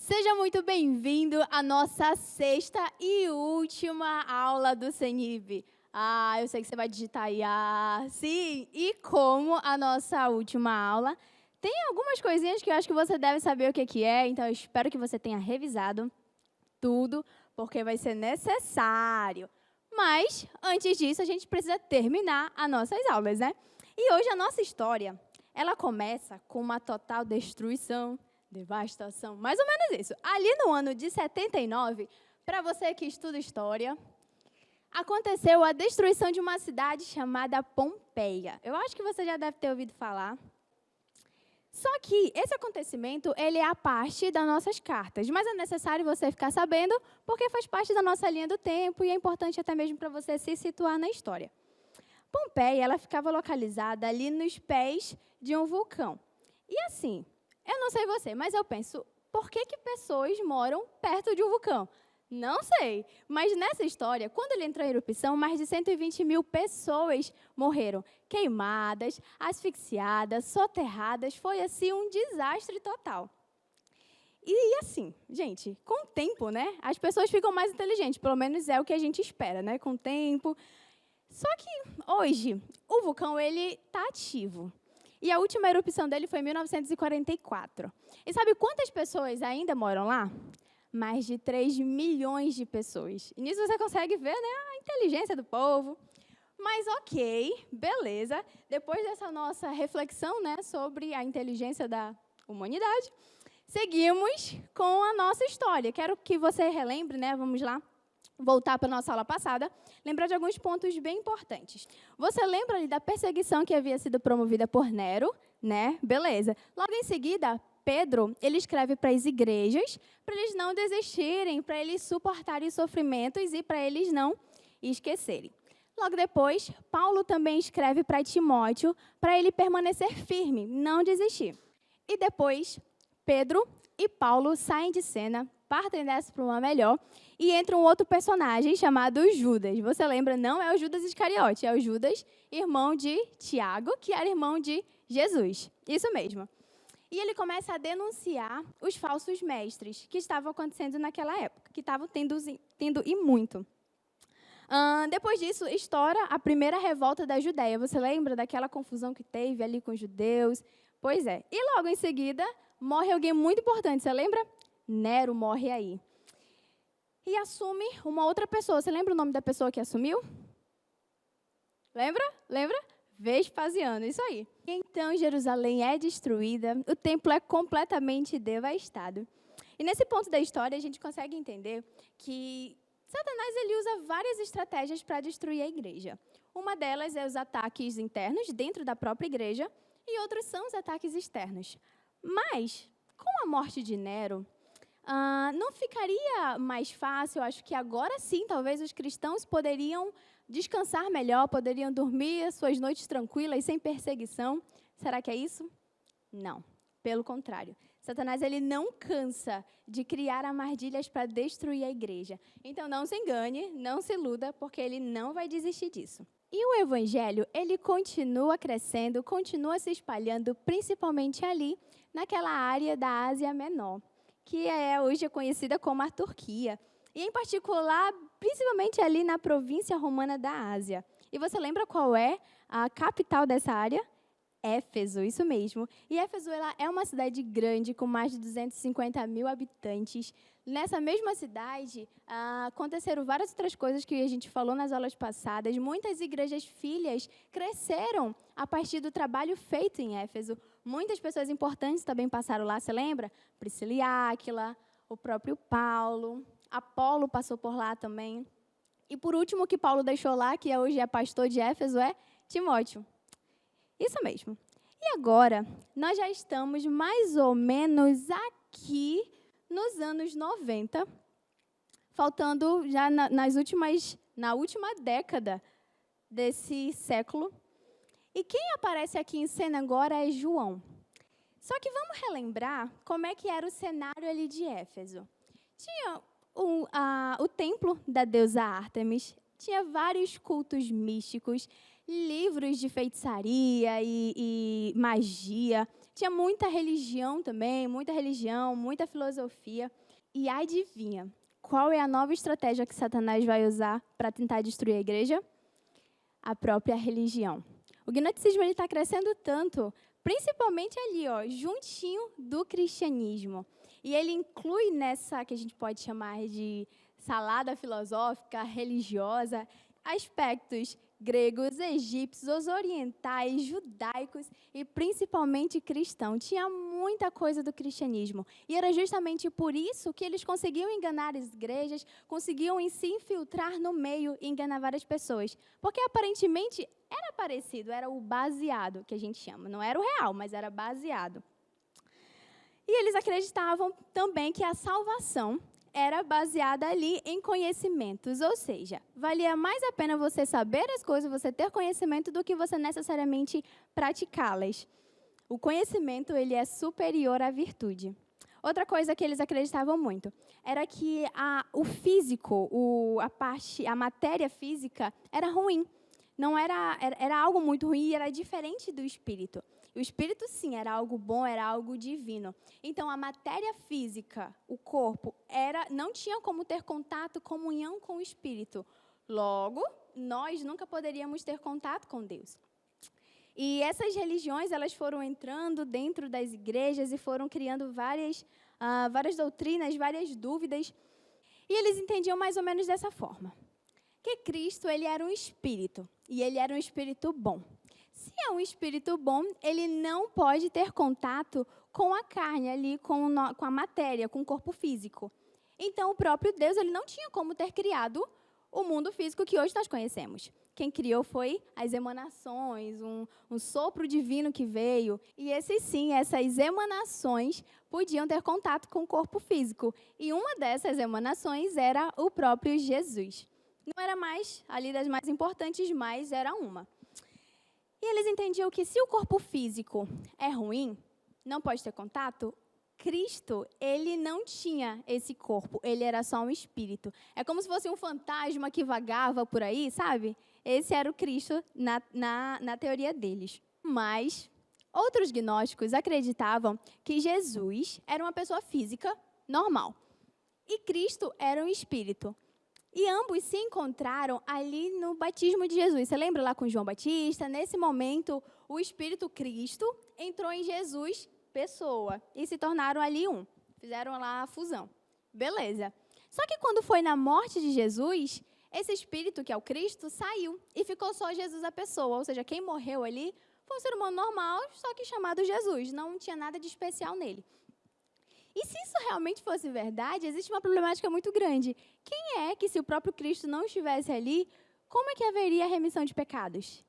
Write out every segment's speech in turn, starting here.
Seja muito bem-vindo à nossa sexta e última aula do CENIB. Eu sei que você vai digitar aí, sim. E como a nossa última aula, tem algumas coisinhas que eu acho que você deve saber o que é, então eu espero que você tenha revisado tudo, porque vai ser necessário. Mas, antes disso, a gente precisa terminar as nossas aulas, né? E hoje a nossa história, ela começa com uma total destruição, devastação, mais ou menos isso. Ali no ano de 79, para você que estuda história, aconteceu a destruição de uma cidade chamada Pompeia. Eu acho que você já deve ter ouvido falar. Só que esse acontecimento, ele é a parte das nossas cartas, mas é necessário você ficar sabendo, porque faz parte da nossa linha do tempo e é importante até mesmo para você se situar na história. Pompeia, ela ficava localizada ali nos pés de um vulcão. E assim, eu não sei você, mas eu penso, por que pessoas moram perto de um vulcão? Não sei, mas nessa história, quando ele entrou em erupção, mais de 120 mil pessoas morreram, queimadas, asfixiadas, soterradas, foi assim um desastre total. E assim, gente, com o tempo, né, as pessoas ficam mais inteligentes, pelo menos é o que a gente espera, né, com o tempo. Só que hoje, o vulcão ele está ativo. E a última erupção dele foi em 1944. E sabe quantas pessoas ainda moram lá? Mais de 3 milhões de pessoas. E nisso você consegue ver, né, a inteligência do povo. Mas ok, beleza. Depois dessa nossa reflexão, né, sobre a inteligência da humanidade, seguimos com a nossa história. Quero que você relembre, né, vamos lá, voltar para a nossa aula passada, lembrar de alguns pontos bem importantes. Você lembra ali da perseguição que havia sido promovida por Nero, né? Beleza. Logo em seguida, Pedro, ele escreve para as igrejas, para eles não desistirem, para eles suportarem os sofrimentos e para eles não esquecerem. Logo depois, Paulo também escreve para Timóteo, para ele permanecer firme, não desistir. E depois, Pedro e Paulo saem de cena, partem dessa para uma melhor, e entra um outro personagem chamado Judas. Você lembra, não é o Judas Iscariote, é o Judas, irmão de Tiago, que era irmão de Jesus. Isso mesmo. E ele começa a denunciar os falsos mestres que estavam acontecendo naquela época, que estavam tendo e muito. Depois disso, estoura a primeira revolta da Judéia. Você lembra daquela confusão que teve ali com os judeus? Pois é. E logo em seguida, morre alguém muito importante. Você lembra? Nero morre aí. E assume uma outra pessoa. Você lembra o nome da pessoa que assumiu? Lembra? Lembra? Vespasiano, isso aí. Então, Jerusalém é destruída, o templo é completamente devastado. E nesse ponto da história, a gente consegue entender que Satanás ele usa várias estratégias para destruir a igreja. Uma delas é os ataques internos dentro da própria igreja e outros são os ataques externos. Mas, com a morte de Nero, não ficaria mais fácil? Eu acho que agora sim, talvez os cristãos poderiam descansar melhor, poderiam dormir as suas noites tranquilas, sem perseguição. Será que é isso? Não, pelo contrário. Satanás ele não cansa de criar armadilhas para destruir a igreja. Então, não se engane, não se iluda, porque ele não vai desistir disso. E o evangelho, ele continua crescendo, continua se espalhando, principalmente ali, naquela área da Ásia Menor, que hoje é conhecida como a Turquia. E, em particular, principalmente ali na província romana da Ásia. E você lembra qual é a capital dessa área? Éfeso, isso mesmo. E Éfeso ela é uma cidade grande, com mais de 250 mil habitantes. Nessa mesma cidade, aconteceram várias outras coisas que a gente falou nas aulas passadas. Muitas igrejas filhas cresceram a partir do trabalho feito em Éfeso. Muitas pessoas importantes também passaram lá, você lembra? Priscila e Áquila, o próprio Paulo, Apolo passou por lá também. E por último, que Paulo deixou lá, que hoje é pastor de Éfeso, é Timóteo. Isso mesmo. E agora, nós já estamos mais ou menos aqui nos anos 90, faltando já na última década desse século. E quem aparece aqui em cena agora é João. Só que vamos relembrar como é que era o cenário ali de Éfeso. Tinha o templo da deusa Ártemis, tinha vários cultos místicos, livros de feitiçaria e magia, Tinha muita religião também, muita filosofia. E adivinha, qual é a nova estratégia que Satanás vai usar para tentar destruir a igreja? A própria religião. O gnosticismo está crescendo tanto, principalmente ali, ó, juntinho do cristianismo. E ele inclui nessa, que a gente pode chamar de salada filosófica, religiosa, aspectos gregos, egípcios, orientais, judaicos e principalmente cristãos. Tinha muita coisa do cristianismo. E era justamente por isso que eles conseguiam enganar as igrejas, conseguiam se infiltrar no meio e enganar várias pessoas. Porque aparentemente era parecido, era o baseado, que a gente chama. Não era o real, mas era baseado. E eles acreditavam também que a salvação era baseada ali em conhecimentos, ou seja, valia mais a pena você saber as coisas, você ter conhecimento, do que você necessariamente praticá-las. O conhecimento, ele é superior à virtude. Outra coisa que eles acreditavam muito era que o físico, a matéria física era ruim. Não era algo muito ruim e era diferente do espírito. O espírito, sim, era algo bom, era algo divino. Então, a matéria física, o corpo, não tinha como ter contato, comunhão com o espírito. Logo, nós nunca poderíamos ter contato com Deus. E essas religiões, elas foram entrando dentro das igrejas e foram criando várias doutrinas, várias dúvidas. E eles entendiam mais ou menos dessa forma: que Cristo, ele era um espírito, e ele era um espírito bom. Se é um espírito bom, ele não pode ter contato com a carne ali, com a matéria, com o corpo físico. Então, o próprio Deus, ele não tinha como ter criado o mundo físico que hoje nós conhecemos. Quem criou foi as emanações, um sopro divino que veio. E essas emanações podiam ter contato com o corpo físico. E uma dessas emanações era o próprio Jesus. Não era mais ali das mais importantes, mas era uma. E eles entendiam que se o corpo físico é ruim, não pode ter contato, Cristo, ele não tinha esse corpo, ele era só um espírito. É como se fosse um fantasma que vagava por aí, sabe? Esse era o Cristo na teoria deles. Mas outros gnósticos acreditavam que Jesus era uma pessoa física normal e Cristo era um espírito. E ambos se encontraram ali no batismo de Jesus. Você lembra lá com João Batista? Nesse momento, o Espírito Cristo entrou em Jesus, pessoa, e se tornaram ali um. Fizeram lá a fusão. Beleza. Só que quando foi na morte de Jesus, esse Espírito, que é o Cristo, saiu e ficou só Jesus a pessoa. Ou seja, quem morreu ali foi um ser humano normal, só que chamado Jesus. Não tinha nada de especial nele. E se isso realmente fosse verdade, existe uma problemática muito grande. Quem é que, se o próprio Cristo não estivesse ali, como é que haveria remissão de pecados?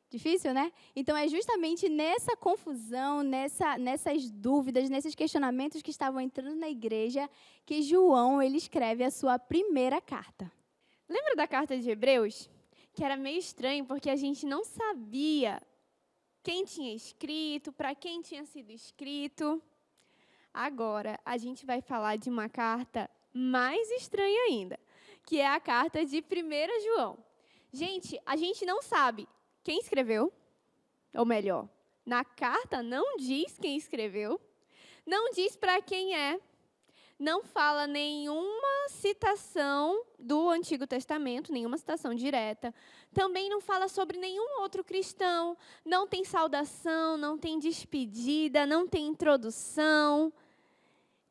Difícil, né? Então, é justamente nessa confusão, nessas dúvidas, nesses questionamentos que estavam entrando na igreja, que João, ele escreve a sua primeira carta. Lembra da carta de Hebreus? Que era meio estranho, porque a gente não sabia quem tinha escrito, para quem tinha sido escrito. Agora, a gente vai falar de uma carta mais estranha ainda, que é a carta de 1 João. Gente, a gente não sabe quem escreveu, ou melhor, na carta não diz quem escreveu, não diz para quem é, não fala nenhuma citação do Antigo Testamento, nenhuma citação direta. Também não fala sobre nenhum outro cristão, não tem saudação, não tem despedida, não tem introdução.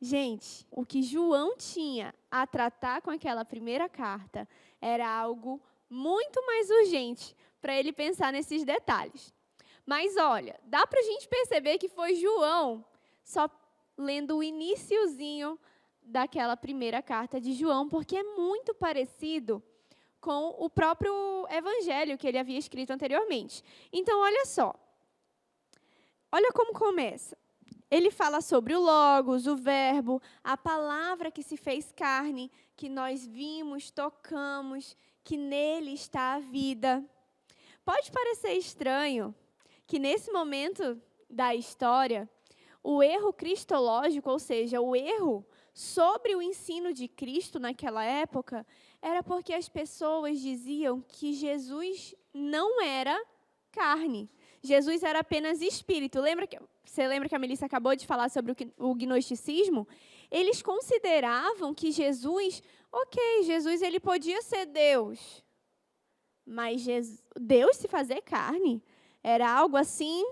Gente, o que João tinha a tratar com aquela primeira carta era algo muito mais urgente para ele pensar nesses detalhes. Mas olha, dá para a gente perceber que foi João só lendo o iniciozinho daquela primeira carta de João, porque é muito parecido com o próprio evangelho que ele havia escrito anteriormente. Então, olha só. Olha como começa. Ele fala sobre o Logos, o Verbo, a palavra que se fez carne, que nós vimos, tocamos, que nele está a vida. Pode parecer estranho que nesse momento da história, o erro cristológico, ou seja, o erro sobre o ensino de Cristo naquela época, era porque as pessoas diziam que Jesus não era carne. Jesus era apenas espírito. Você lembra que a Melissa acabou de falar sobre o gnosticismo? Eles consideravam que Jesus ele podia ser Deus, mas Deus se fazer carne era algo assim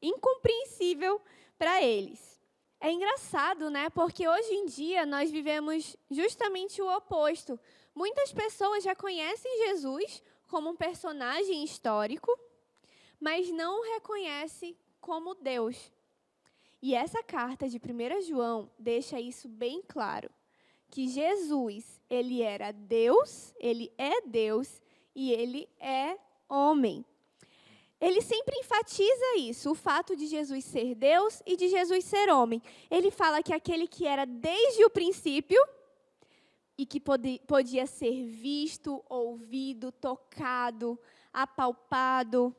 incompreensível para eles. É engraçado, né? Porque hoje em dia nós vivemos justamente o oposto. Muitas pessoas já conhecem Jesus como um personagem histórico, mas não reconhecem como Deus. E essa carta de 1 João deixa isso bem claro, que Jesus, ele era Deus, ele é Deus e ele é homem. Ele sempre enfatiza isso, o fato de Jesus ser Deus e de Jesus ser homem. Ele fala que aquele que era desde o princípio e que podia ser visto, ouvido, tocado, apalpado.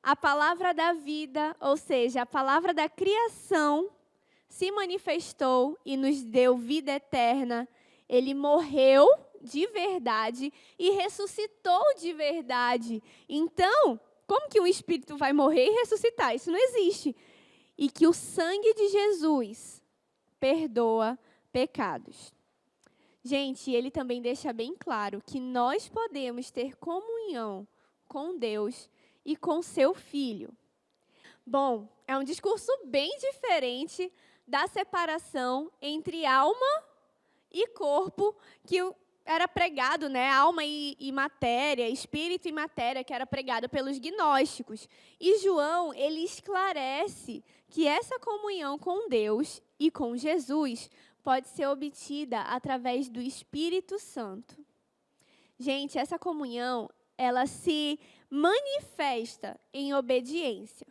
A palavra da vida, ou seja, a palavra da criação, se manifestou e nos deu vida eterna. Ele morreu de verdade e ressuscitou de verdade. Então, como que um espírito vai morrer e ressuscitar? Isso não existe. E que o sangue de Jesus perdoa pecados. Gente, ele também deixa bem claro que nós podemos ter comunhão com Deus e com seu Filho. Bom, é um discurso bem diferente da separação entre alma e corpo que era pregado, né? Alma e matéria, espírito e matéria, que era pregada pelos gnósticos. E João, ele esclarece que essa comunhão com Deus e com Jesus pode ser obtida através do Espírito Santo. Gente, essa comunhão, ela se manifesta em obediência.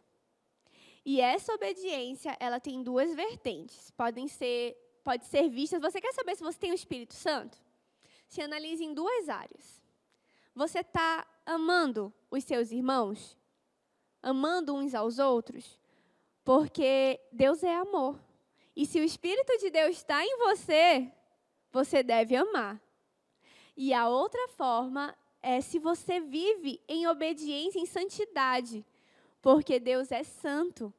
E essa obediência, ela tem duas vertentes. Pode ser vistas. Você quer saber se você tem o Espírito Santo? Se analise em duas áreas. Você está amando os seus irmãos? Amando uns aos outros? Porque Deus é amor. E se o Espírito de Deus está em você, você deve amar. E a outra forma é se você vive em obediência, em santidade. Porque Deus é santo.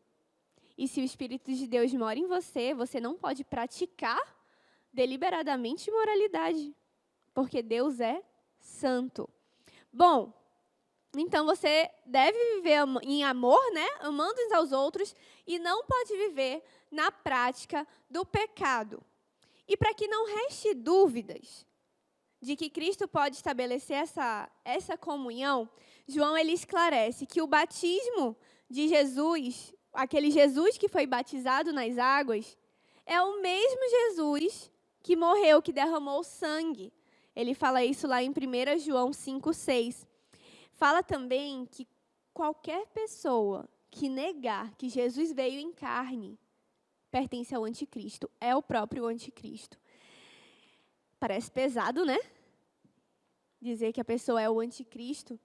E se o Espírito de Deus mora em você, você não pode praticar deliberadamente imoralidade. Porque Deus é santo. Bom, então você deve viver em amor, né? Amando uns aos outros, e não pode viver na prática do pecado. E para que não reste dúvidas de que Cristo pode estabelecer essa comunhão, João ele esclarece que o batismo de Jesus, aquele Jesus que foi batizado nas águas, é o mesmo Jesus que morreu, que derramou sangue. Ele fala isso lá em 1 João 5,6. Fala também que qualquer pessoa que negar que Jesus veio em carne pertence ao anticristo. É o próprio anticristo. Parece pesado, né? Dizer que a pessoa é o anticristo.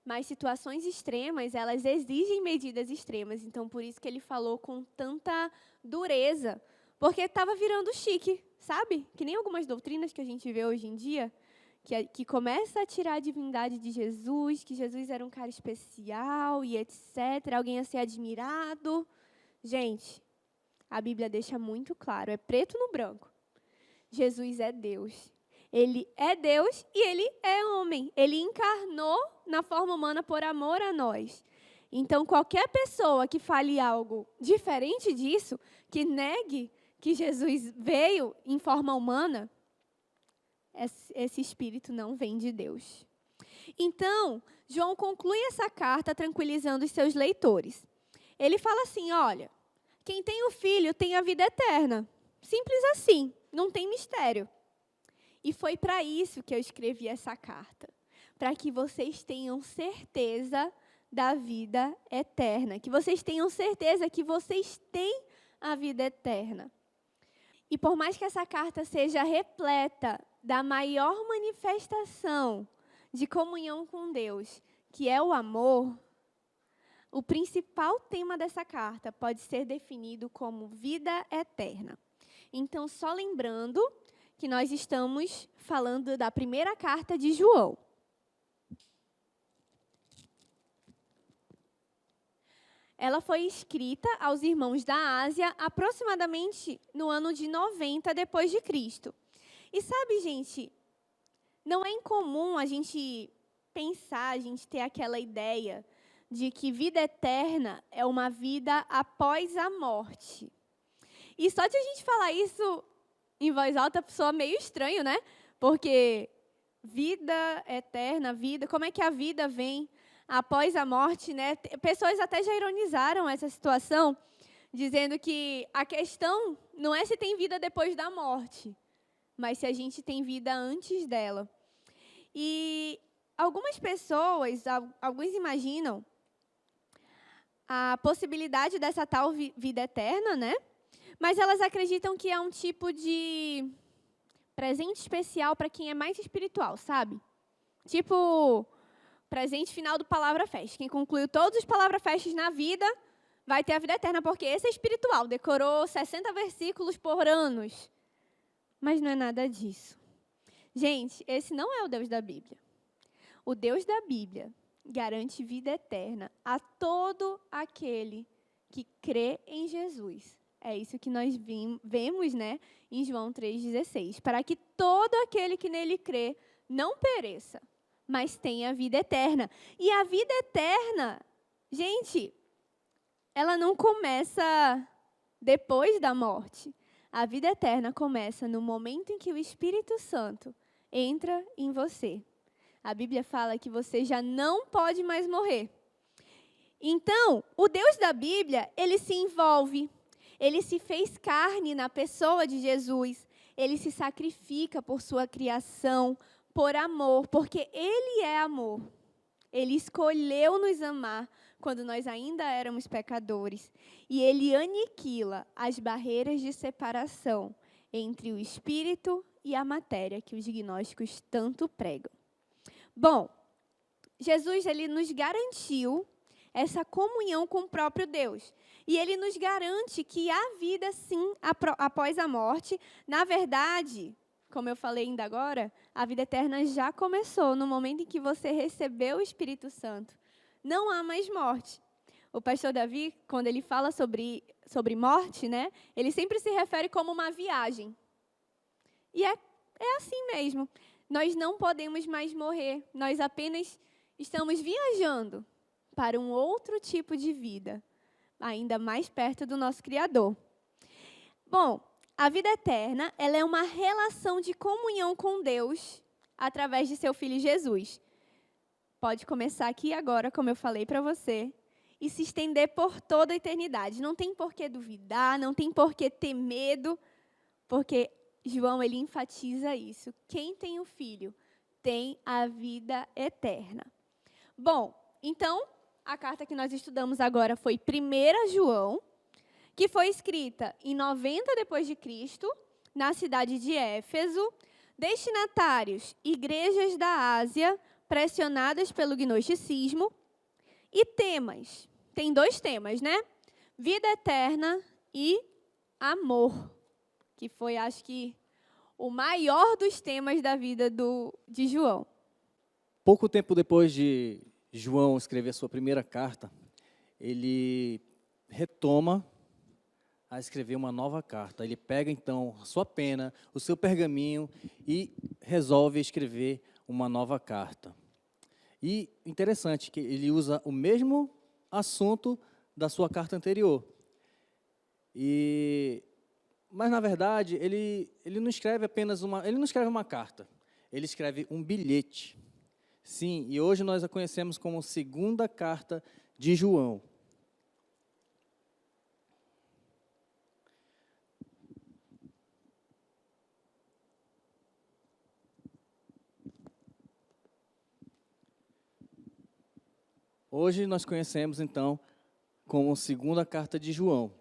Mas situações extremas, elas exigem medidas extremas. Então, por isso que ele falou com tanta dureza. Porque estava virando chique, sabe? Que nem algumas doutrinas que a gente vê hoje em dia, que começa a tirar a divindade de Jesus, que Jesus era um cara especial e etc. Alguém a ser admirado. Gente, a Bíblia deixa muito claro, é preto no branco. Jesus é Deus. Ele é Deus e ele é homem. Ele encarnou na forma humana por amor a nós. Então, qualquer pessoa que fale algo diferente disso, que negue que Jesus veio em forma humana, esse espírito não vem de Deus. Então, João conclui essa carta tranquilizando os seus leitores. Ele fala assim, olha, quem tem o Filho tem a vida eterna. Simples assim, não tem mistério. E foi para isso que eu escrevi essa carta. Para que vocês tenham certeza da vida eterna. Que vocês tenham certeza que vocês têm a vida eterna. E por mais que essa carta seja repleta da maior manifestação de comunhão com Deus, que é o amor, o principal tema dessa carta pode ser definido como vida eterna. Então, só lembrando que nós estamos falando da primeira carta de João. ela foi escrita aos irmãos da Ásia aproximadamente no ano de 90 depois de Cristo. E sabe, gente, não é incomum a gente pensar, a gente ter aquela ideia de que vida eterna é uma vida após a morte. E só de a gente falar isso em voz alta soa meio estranho, né? Porque vida eterna, vida, como é que a vida vem após a morte, né? Pessoas até já ironizaram essa situação, dizendo que a questão não é se tem vida depois da morte, mas se a gente tem vida antes dela. E algumas pessoas, alguns imaginam a possibilidade dessa tal vida eterna, né? Mas elas acreditam que é um tipo de presente especial para quem é mais espiritual, sabe? Tipo, presente final do Palavra Fest. Quem concluiu todos os Palavra Festes na vida vai ter a vida eterna, porque esse é espiritual, decorou 60 versículos por anos. Mas não é nada disso. Gente, esse não é o Deus da Bíblia. O Deus da Bíblia garante vida eterna a todo aquele que crê em Jesus. É isso que nós vemos, né, em João 3,16. Para que todo aquele que nele crê não pereça, mas tenha vida eterna. E a vida eterna, gente, ela não começa depois da morte. A vida eterna começa no momento em que o Espírito Santo entra em você. A Bíblia fala que você já não pode mais morrer. Então, o Deus da Bíblia, ele se envolve, ele se fez carne na pessoa de Jesus, ele se sacrifica por sua criação, por amor, porque ele é amor. Ele escolheu nos amar quando nós ainda éramos pecadores. E ele aniquila as barreiras de separação entre o espírito e a matéria que os gnósticos tanto pregam. Bom, Jesus ele nos garantiu essa comunhão com o próprio Deus. E ele nos garante que há vida, sim, após a morte. Na verdade, como eu falei ainda agora, a vida eterna já começou no momento em que você recebeu o Espírito Santo. Não há mais morte. O pastor Davi, quando ele fala sobre morte, né, ele sempre se refere como uma viagem. E é assim mesmo. Nós não podemos mais morrer. Nós apenas estamos viajando para um outro tipo de vida, ainda mais perto do nosso Criador. Bom, a vida eterna, ela é uma relação de comunhão com Deus através de seu Filho Jesus. Pode começar aqui agora, como eu falei para você, e se estender por toda a eternidade. Não tem por que duvidar, não tem por que ter medo, porque João, ele enfatiza isso. Quem tem o Filho tem a vida eterna. Bom, então, a carta que nós estudamos agora foi 1 João, que foi escrita em 90 depois de Cristo, na cidade de Éfeso. Destinatários, igrejas da Ásia, pressionadas pelo gnosticismo. E temas, tem 2 temas, né? Vida eterna e amor, que foi, acho que, o maior dos temas da vida de João. Pouco tempo depois de João escrever a sua primeira carta, ele retoma a escrever uma nova carta. Ele pega, então, a sua pena, o seu pergaminho e resolve escrever uma nova carta. E interessante que ele usa o mesmo assunto da sua carta anterior. Mas, na verdade, ele não escreve apenas ele não escreve uma carta, ele escreve um bilhete. Sim, e hoje nós a conhecemos como segunda carta de João. Hoje nós conhecemos, então, como segunda carta de João.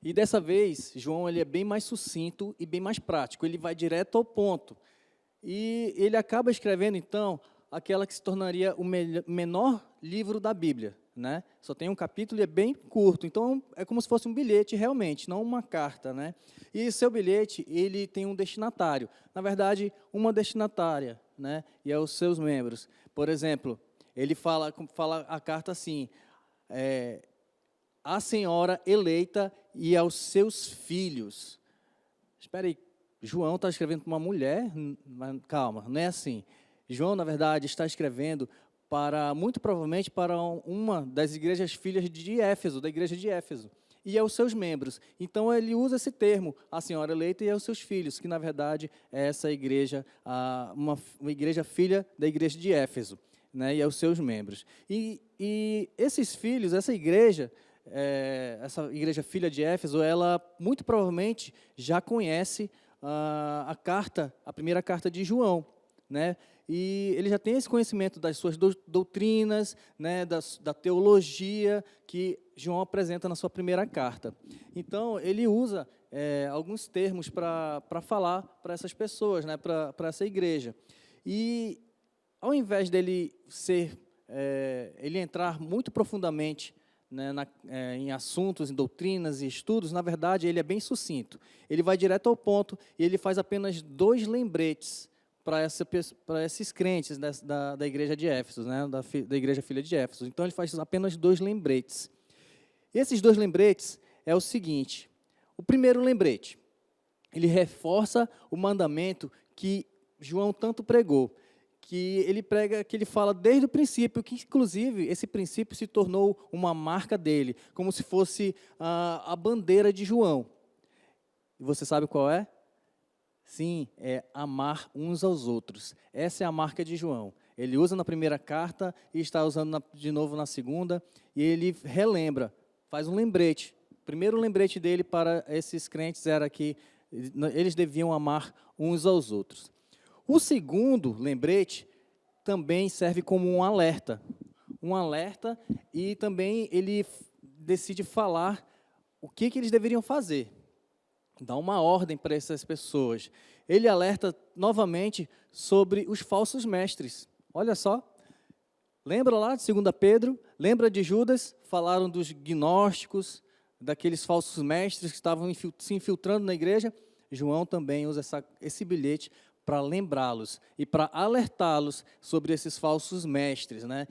E dessa vez, João ele é bem mais sucinto e bem mais prático, ele vai direto ao ponto. E ele acaba escrevendo, então, aquela que se tornaria o menor livro da Bíblia, né? Só tem um capítulo e é bem curto, então é como se fosse um bilhete realmente, não uma carta, né? E seu bilhete, ele tem um destinatário, na verdade, uma destinatária, né? E é os seus membros. Por exemplo, ele fala a carta assim, à senhora eleita e aos seus filhos. Espera aí, João está escrevendo para uma mulher? Mas, calma, não é assim. João, na verdade, está escrevendo muito provavelmente para uma das igrejas filhas de Éfeso, da igreja de Éfeso, e aos seus membros. Então, ele usa esse termo, a senhora eleita e aos seus filhos, que, na verdade, é essa igreja, uma igreja filha da igreja de Éfeso, né, e aos seus membros. E esses filhos, essa igreja filha de Éfeso, ela muito provavelmente já conhece a primeira carta de João, né? E ele já tem esse conhecimento das suas doutrinas, né, da teologia que João apresenta na sua primeira carta. Então, ele usa alguns termos para falar para essas pessoas, né, para essa igreja. E, ao invés dele ele entrar muito profundamente, né, em assuntos, em doutrinas e estudos, na verdade, ele é bem sucinto. Ele vai direto ao ponto e ele faz apenas 2 lembretes para esses crentes da igreja de Éfeso, né, da igreja filha de Éfeso. Então, ele faz apenas 2 lembretes. E esses 2 lembretes é o seguinte: o primeiro lembrete, ele reforça o mandamento que João tanto pregou, que ele fala desde o princípio, que inclusive esse princípio se tornou uma marca dele, como se fosse a bandeira de João. E você sabe qual é? Sim, é amar uns aos outros. Essa é a marca de João. Ele usa na primeira carta e está usando de novo na segunda, e ele relembra, faz um lembrete. O primeiro lembrete dele para esses crentes era que eles deviam amar uns aos outros. O segundo lembrete também serve como um alerta. Um alerta, e também ele decide falar o que eles deveriam fazer. Dá uma ordem para essas pessoas. Ele alerta novamente sobre os falsos mestres. Olha só. Lembra lá de 2 Pedro? Lembra de Judas? Falaram dos gnósticos, daqueles falsos mestres que estavam se infiltrando na igreja. João também usa esse bilhete para lembrá-los e para alertá-los sobre esses falsos mestres, né?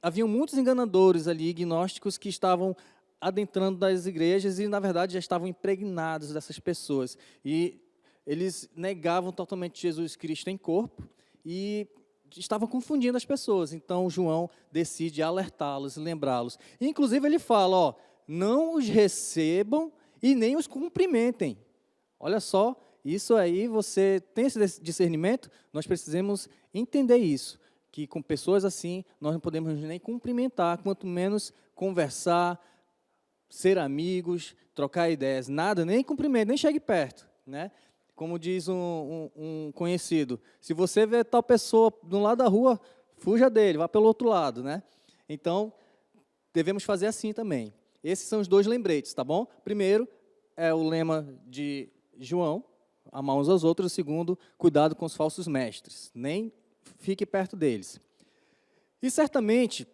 Haviam muitos enganadores ali, gnósticos, que estavam adentrando das igrejas e, na verdade, já estavam impregnados dessas pessoas. E eles negavam totalmente Jesus Cristo em corpo e estavam confundindo as pessoas. Então, João decide alertá-los e lembrá-los. E, inclusive, ele fala, não os recebam e nem os cumprimentem. Olha só, isso aí, você tem esse discernimento? Nós precisamos entender isso, que com pessoas assim, nós não podemos nem cumprimentar, quanto menos conversar, ser amigos, trocar ideias, nada, nem cumprimento, nem chegue perto, né? Como diz um conhecido, se você vê tal pessoa de um lado da rua, fuja dele, vá pelo outro lado, né? Então, devemos fazer assim também. Esses são os 2 lembretes, tá bom? Primeiro é o lema de João, amar uns aos outros. O segundo, cuidado com os falsos mestres, nem fique perto deles. E certamente,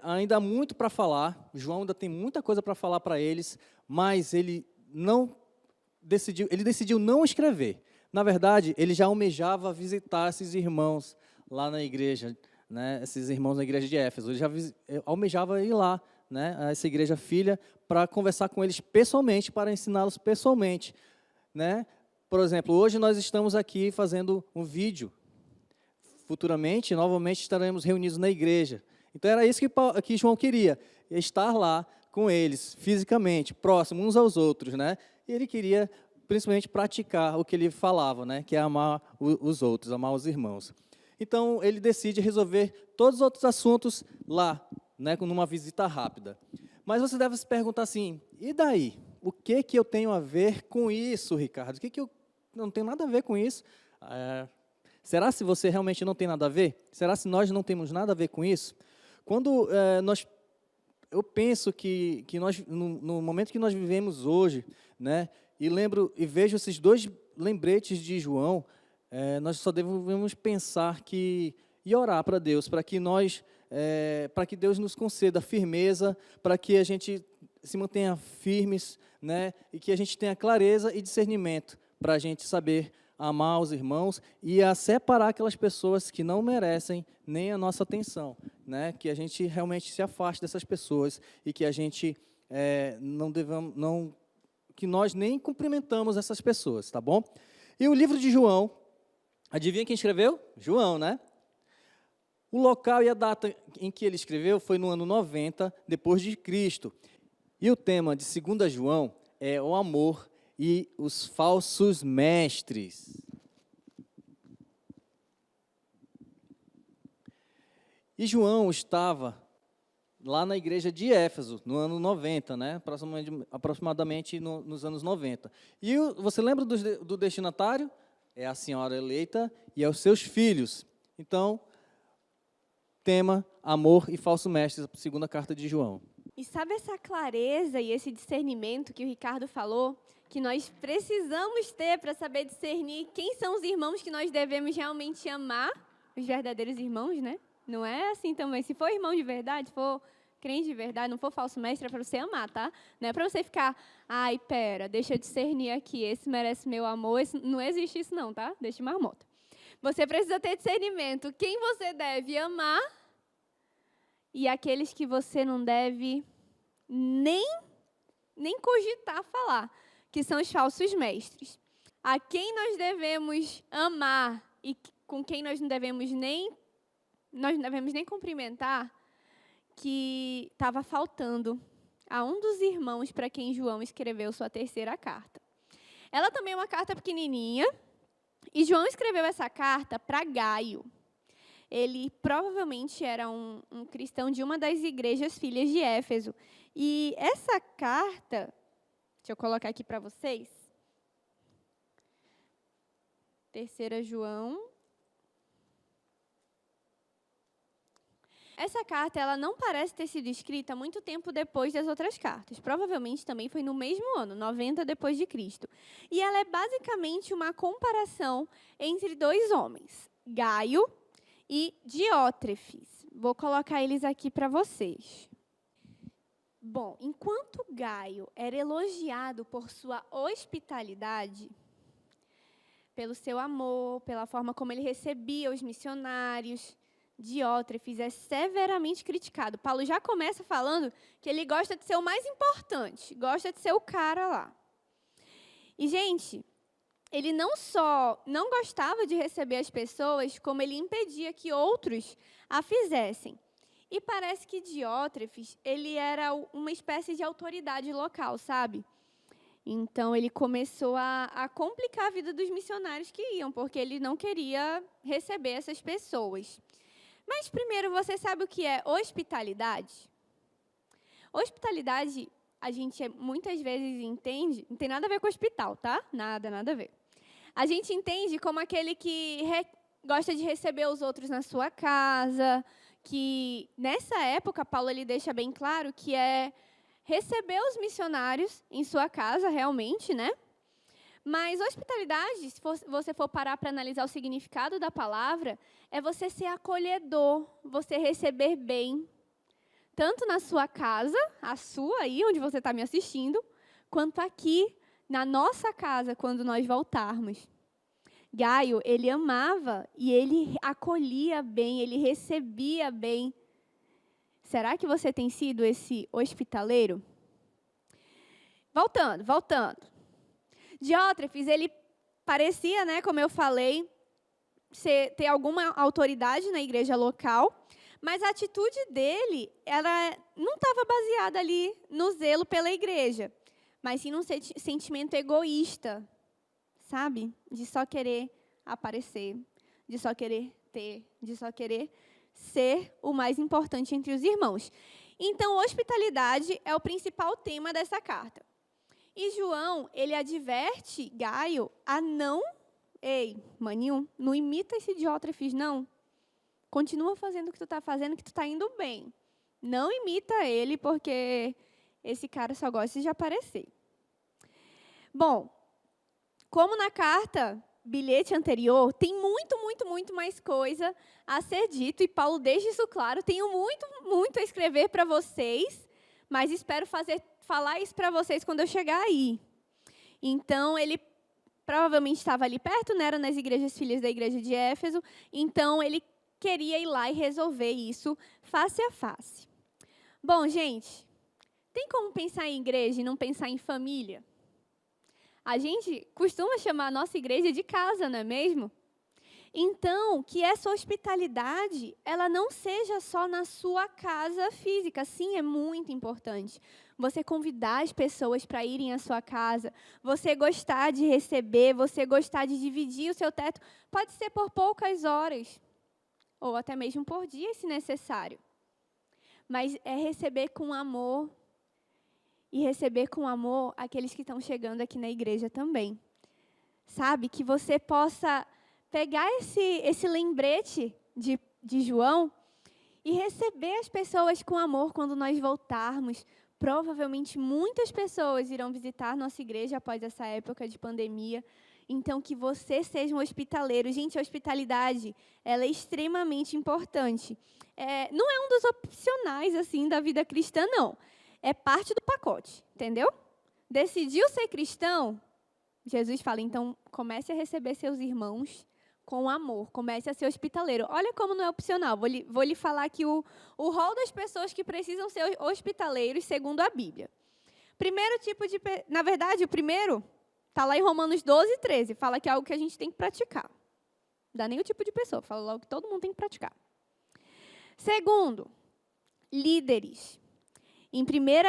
ainda há muito para falar, João ainda tem muita coisa para falar para eles, mas ele decidiu não escrever. Na verdade, ele já almejava visitar esses irmãos lá na igreja, né, esses irmãos na igreja de Éfeso. Ele já almejava ir lá, né, a essa igreja filha, para conversar com eles pessoalmente, para ensiná-los pessoalmente, né? Por exemplo, hoje nós estamos aqui fazendo um vídeo. Futuramente, novamente, estaremos reunidos na igreja. Então, era isso que João queria, estar lá com eles, fisicamente, próximos uns aos outros, né? E ele queria, principalmente, praticar o que ele falava, né? Que é amar os outros, amar os irmãos. Então, ele decide resolver todos os outros assuntos lá, né? Numa visita rápida. Mas você deve se perguntar assim, e daí? O que eu tenho a ver com isso, Ricardo? O que eu não tenho nada a ver com isso? Será se você realmente não tem nada a ver? Será se nós não temos nada a ver com isso? Quando eu penso que nós, no momento que nós vivemos hoje, né, e vejo esses 2 lembretes de João, nós só devemos pensar e orar para Deus, para que Deus nos conceda firmeza, para que a gente se mantenha firmes, né, e que a gente tenha clareza e discernimento para a gente saber amar os irmãos e a separar aquelas pessoas que não merecem nem a nossa atenção, né, que a gente realmente se afaste dessas pessoas e que a gente que nós nem cumprimentamos essas pessoas, tá bom? E o livro de João, adivinha quem escreveu? João, né? O local e a data em que ele escreveu foi no ano 90 depois de Cristo. E o tema de 2 João é o amor e os falsos mestres. E João estava lá na igreja de Éfeso, no ano 90, né? Aproximadamente nos anos 90. E você lembra do destinatário? É a senhora eleita e aos seus filhos. Então, tema, amor e falsos mestres, a segunda carta de João. E sabe essa clareza e esse discernimento que o Ricardo falou, que nós precisamos ter para saber discernir quem são os irmãos que nós devemos realmente amar, os verdadeiros irmãos, né? Não é assim também. Se for irmão de verdade, se for crente de verdade, não for falso mestre, é para você amar, tá? Não é para você ficar, ai, pera, deixa eu discernir aqui, esse merece meu amor, não existe isso não, tá? Deixa de marmota. Você precisa ter discernimento, quem você deve amar e aqueles que você não deve nem cogitar falar, que são os falsos mestres. A quem nós devemos amar e com quem nós não devemos nem cumprimentar, que estava faltando a um dos irmãos para quem João escreveu sua terceira carta. Ela também é uma carta pequenininha, e João escreveu essa carta para Gaio. Ele provavelmente era um cristão de uma das igrejas filhas de Éfeso. E essa carta, deixa eu colocar aqui para vocês. 3 João. Essa carta, ela não parece ter sido escrita muito tempo depois das outras cartas. Provavelmente também foi no mesmo ano, 90 depois de Cristo. E ela é basicamente uma comparação entre dois homens, Gaio e Diótrefes. Vou colocar eles aqui para vocês. Bom, enquanto Gaio era elogiado por sua hospitalidade, pelo seu amor, pela forma como ele recebia os missionários, Diótrefes é severamente criticado. Paulo já começa falando que ele gosta de ser o mais importante, gosta de ser o cara lá. E, gente, ele não só não gostava de receber as pessoas, como ele impedia que outros a fizessem. E parece que Diótrefes, ele era uma espécie de autoridade local, sabe? Então, ele começou a complicar a vida dos missionários que iam, porque ele não queria receber essas pessoas. Mas, primeiro, você sabe o que é hospitalidade? Hospitalidade, a gente muitas vezes entende, não tem nada a ver com hospital, tá? Nada a ver. A gente entende como aquele que gosta de receber os outros na sua casa, que, nessa época, Paulo ele deixa bem claro que é receber os missionários em sua casa, realmente, né? Mas hospitalidade, se você for parar para analisar o significado da palavra, é você ser acolhedor, você receber bem, tanto na sua casa, a sua aí, onde você está me assistindo, quanto aqui, na nossa casa, quando nós voltarmos. Gaio, ele amava e ele acolhia bem, ele recebia bem. Será que você tem sido esse hospitaleiro? Voltando. Diótrefes, ele parecia, né, como eu falei, ter alguma autoridade na igreja local, mas a atitude dele, ela não estava baseada ali no zelo pela igreja, mas sim num sentimento egoísta, sabe? De só querer aparecer, de só querer ter, de só querer ser o mais importante entre os irmãos. Então, hospitalidade é o principal tema dessa carta. E João, ele adverte Gaio a não... Ei, maninho, não imita esse Diótrefes, não. Continua fazendo o que tu está fazendo, que tu está indo bem. Não imita ele, porque esse cara só gosta de aparecer. Bom, como na carta, bilhete anterior, tem muito mais coisa a ser dito, e Paulo deixa isso claro. Tenho muito a escrever para vocês, mas espero falar isso para vocês quando eu chegar aí. Então, ele provavelmente estava ali perto, né, era nas igrejas filhas da igreja de Éfeso, então ele queria ir lá e resolver isso face a face. Bom, gente, tem como pensar em igreja e não pensar em família? A gente costuma chamar a nossa igreja de casa, não é mesmo? Então, que essa hospitalidade, ela não seja só na sua casa física. Sim, é muito importante. Você convidar as pessoas para irem à sua casa, você gostar de receber, você gostar de dividir o seu teto, pode ser por poucas horas, ou até mesmo por dia, se necessário. Mas é receber com amor, e receber com amor aqueles que estão chegando aqui na igreja também. Sabe, que você possa pegar esse lembrete de João e receber as pessoas com amor quando nós voltarmos. Provavelmente muitas pessoas irão visitar nossa igreja após essa época de pandemia. Então, que você seja um hospitaleiro. Gente, a hospitalidade, ela é extremamente importante. Não é um dos opcionais, assim, da vida cristã, não. É parte do pacote, entendeu? Decidiu ser cristão? Jesus fala, então, comece a receber seus irmãos com amor, comece a ser hospitaleiro. Olha como não é opcional, vou lhe falar aqui o rol das pessoas que precisam ser hospitaleiros segundo a Bíblia. Primeiro tipo de... Na verdade, o primeiro está lá em Romanos 12, 13, fala que é algo que a gente tem que praticar. Não dá nem o tipo de pessoa, fala logo que todo mundo tem que praticar. Segundo, líderes. Em 1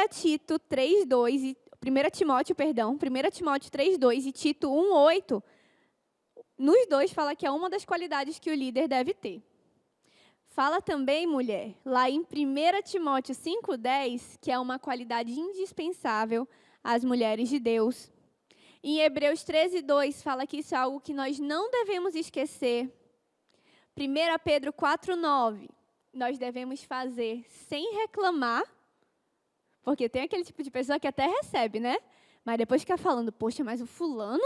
Timóteo 3:2 e Tito 1:8, nos dois fala que é uma das qualidades que o líder deve ter. Fala também, mulher, lá em 1 Timóteo 5:10, que é uma qualidade indispensável às mulheres de Deus. Em Hebreus 13:2 fala que isso é algo que nós não devemos esquecer. 1 Pedro 4:9, nós devemos fazer sem reclamar, porque tem aquele tipo de pessoa que até recebe, né? Mas depois fica falando, poxa, mas o fulano,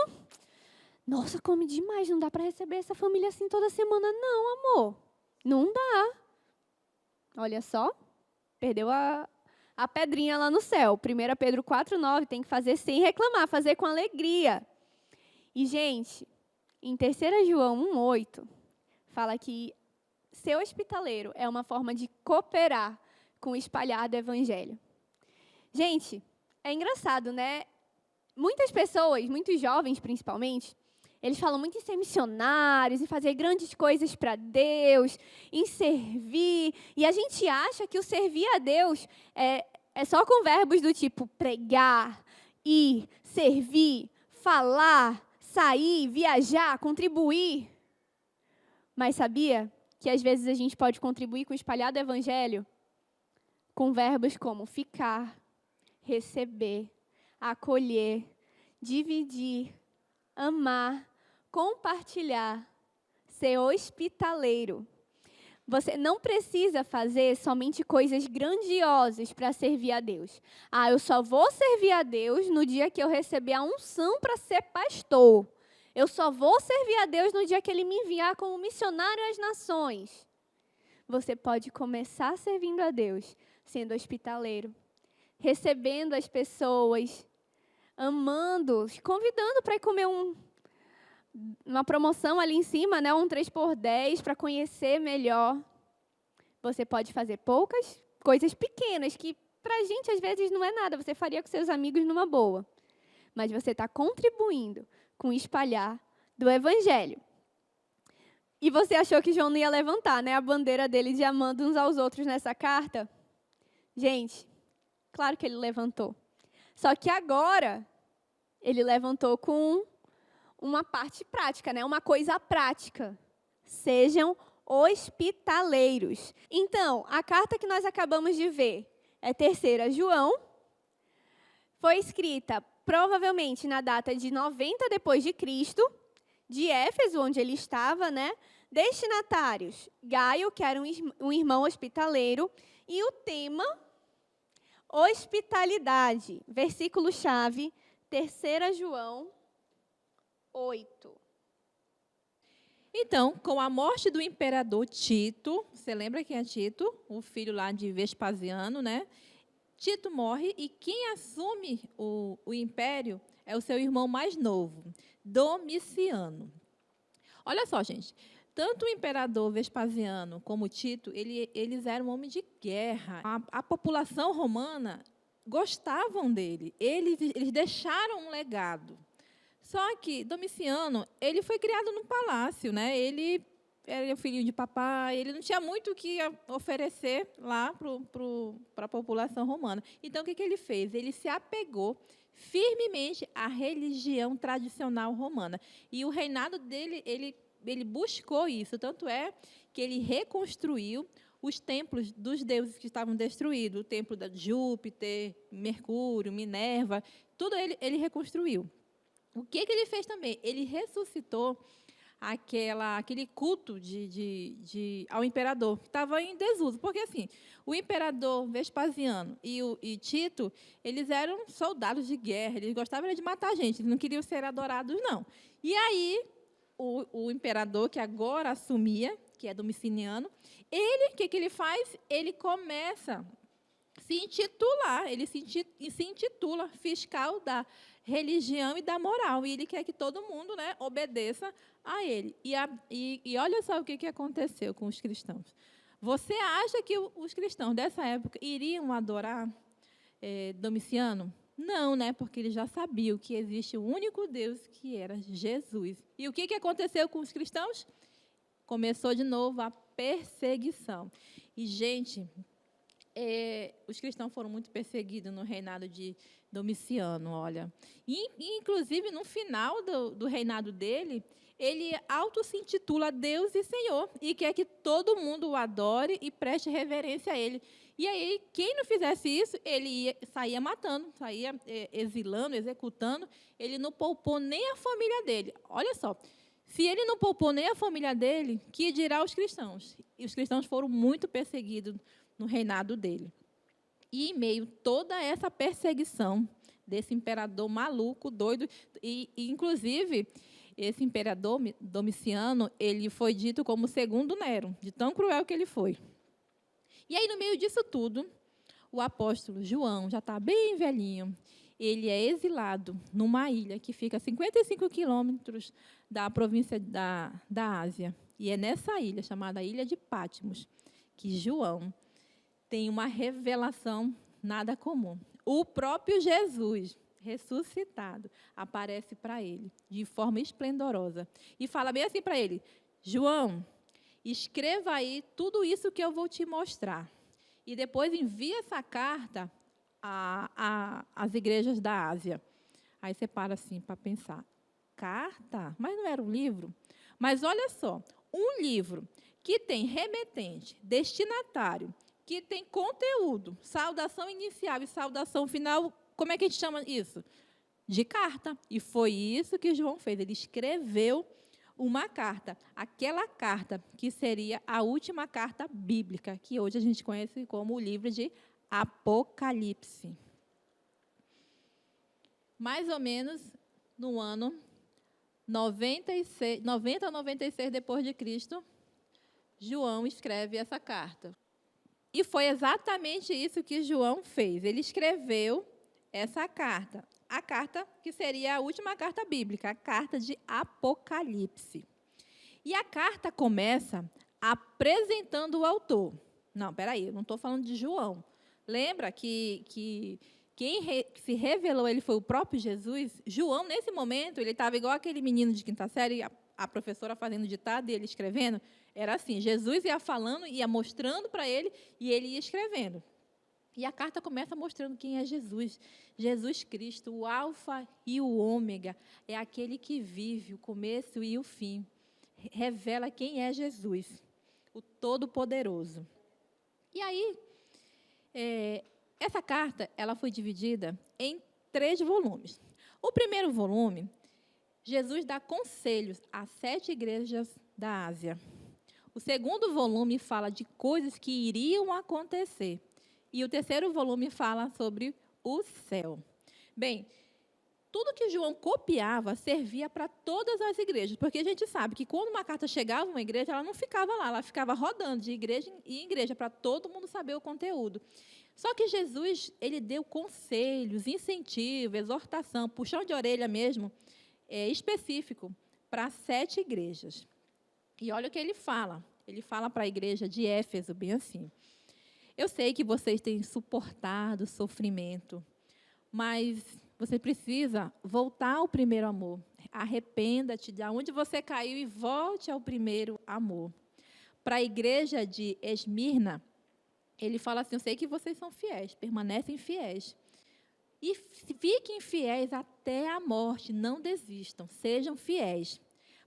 nossa, come demais, não dá para receber essa família assim toda semana. Não, amor, não dá. Olha só, perdeu a pedrinha lá no céu. 1 Pedro 4:9, tem que fazer sem reclamar, fazer com alegria. E, gente, em 3 João 1:8, fala que ser hospitaleiro é uma forma de cooperar com o espalhar do evangelho. Gente, é engraçado, né? Muitas pessoas, muitos jovens principalmente, eles falam muito em ser missionários, em fazer grandes coisas para Deus, em servir. E a gente acha que o servir a Deus é só com verbos do tipo pregar, ir, servir, falar, sair, viajar, contribuir. Mas sabia que às vezes a gente pode contribuir com o espalhar do evangelho com verbos como ficar, receber, acolher, dividir, amar, compartilhar, ser hospitaleiro. Você não precisa fazer somente coisas grandiosas para servir a Deus. Eu só vou servir a Deus no dia que eu receber a unção para ser pastor. Eu só vou servir a Deus no dia que Ele me enviar como missionário às nações. Você pode começar servindo a Deus, sendo hospitaleiro, recebendo as pessoas, amando, convidando para ir comer uma promoção ali em cima, né, um 3x10 para conhecer melhor. Você pode fazer poucas coisas pequenas que para a gente às vezes não é nada, você faria com seus amigos numa boa. Mas você está contribuindo com o espalhar do evangelho. E você achou que João não ia levantar, né, a bandeira dele de amando uns aos outros nessa carta? Gente, claro que ele levantou. Só que agora, ele levantou com uma parte prática, né? Uma coisa prática. Sejam hospitaleiros. Então, a carta que nós acabamos de ver é 3 João. Foi escrita provavelmente na data de 90 depois de Cristo, de Éfeso, onde ele estava, né? Destinatários, Gaio, que era um irmão hospitaleiro, e o tema, hospitalidade. Versículo-chave, 3 João 8. Então, com a morte do imperador Tito, você lembra quem é Tito? O filho lá de Vespasiano, né? Tito morre e quem assume o império é o seu irmão mais novo, Domiciano. Olha só, gente. tanto o imperador Vespasiano como Tito, eles eram homens de guerra. A população romana gostavam dele. Eles deixaram um legado. Só que Domiciano, ele foi criado num palácio, né? Ele era o filhinho de papai, ele não tinha muito o que oferecer lá para a população romana. Então, o que ele fez? Ele se apegou firmemente à religião tradicional romana. E o reinado dele, ele buscou isso. Tanto é que ele reconstruiu os templos dos deuses que estavam destruídos. O templo de Júpiter, Mercúrio, Minerva, tudo ele reconstruiu. O que ele fez também? Ele ressuscitou aquele culto ao imperador, que estava em desuso. Porque, assim, o imperador Vespasiano e Tito, eles eram soldados de guerra, eles gostavam de matar gente, eles não queriam ser adorados, não. E aí, o imperador, que agora assumia, que é Domiciano, o que ele faz? Ele começa a se intitular, ele se intitula fiscal da religião e da moral, e ele quer que todo mundo, né, obedeça a ele. E olha só o que aconteceu com os cristãos. Você acha que os cristãos dessa época iriam adorar Domiciano? Não, né? Porque eles já sabiam que existe um único Deus, que era Jesus. E o que aconteceu com os cristãos? Começou de novo a perseguição. E, gente, os cristãos foram muito perseguidos no reinado de Domiciano, olha. Inclusive, no final do reinado dele, ele se intitula Deus e Senhor, e quer que todo mundo o adore e preste reverência a ele. E aí, quem não fizesse isso, ele saía matando, saía exilando, executando. Ele não poupou nem a família dele. Olha só, se ele não poupou nem a família dele, que dirá os cristãos? E os cristãos foram muito perseguidos no reinado dele. E em meio a toda essa perseguição desse imperador maluco, doido, e inclusive esse imperador Domiciano, ele foi dito como o segundo Nero, de tão cruel que ele foi. E aí, no meio disso tudo, o apóstolo João já está bem velhinho. Ele é exilado numa ilha que fica a 55 quilômetros da província da Ásia. E é nessa ilha, chamada Ilha de Patmos, que João tem uma revelação nada comum. O próprio Jesus, ressuscitado, aparece para ele de forma esplendorosa e fala bem assim para ele: João, escreva aí tudo isso que eu vou te mostrar. E depois envia essa carta às igrejas da Ásia. Aí você para assim para pensar: carta? Mas não era um livro? Mas olha só, um livro que tem remetente, destinatário, que tem conteúdo, saudação inicial e saudação final, como é que a gente chama isso? De carta. E foi isso que João fez. Ele escreveu uma carta, aquela carta que seria a última carta bíblica, que hoje a gente conhece como o livro de Apocalipse. Mais ou menos no ano 90 a 96 depois de Cristo, João escreve essa carta. E foi exatamente isso que João fez. Ele escreveu essa carta. A carta que seria a última carta bíblica, a carta de Apocalipse. E a carta começa apresentando o autor. Não, peraí, eu não estou falando de João. Lembra que quem se revelou ele foi o próprio Jesus? João, nesse momento, ele estava igual aquele menino de quinta série, a professora fazendo ditado e ele escrevendo. Era assim, Jesus ia falando, ia mostrando para ele e ele ia escrevendo. E a carta começa mostrando quem é Jesus. Jesus Cristo, o alfa e o ômega, é aquele que vive o começo e o fim. Revela quem é Jesus, o Todo-Poderoso. E aí, essa carta ela foi dividida em 3 volumes. O primeiro volume, Jesus dá conselhos a 7 igrejas da Ásia. O segundo volume fala de coisas que iriam acontecer. E o terceiro volume fala sobre o céu. Bem, tudo que João copiava servia para todas as igrejas, porque a gente sabe que quando uma carta chegava a uma igreja, ela não ficava lá, ela ficava rodando de igreja em igreja, para todo mundo saber o conteúdo. Só que Jesus, ele deu conselhos, incentivo, exortação, puxão de orelha mesmo, específico, para 7 igrejas. E olha o que ele fala. Ele fala para a igreja de Éfeso, bem assim: eu sei que vocês têm suportado sofrimento, mas você precisa voltar ao primeiro amor. Arrependa-te de onde você caiu e volte ao primeiro amor. Para a igreja de Esmirna, ele fala assim: eu sei que vocês são fiéis, permanecem fiéis. E fiquem fiéis até a morte, não desistam, sejam fiéis.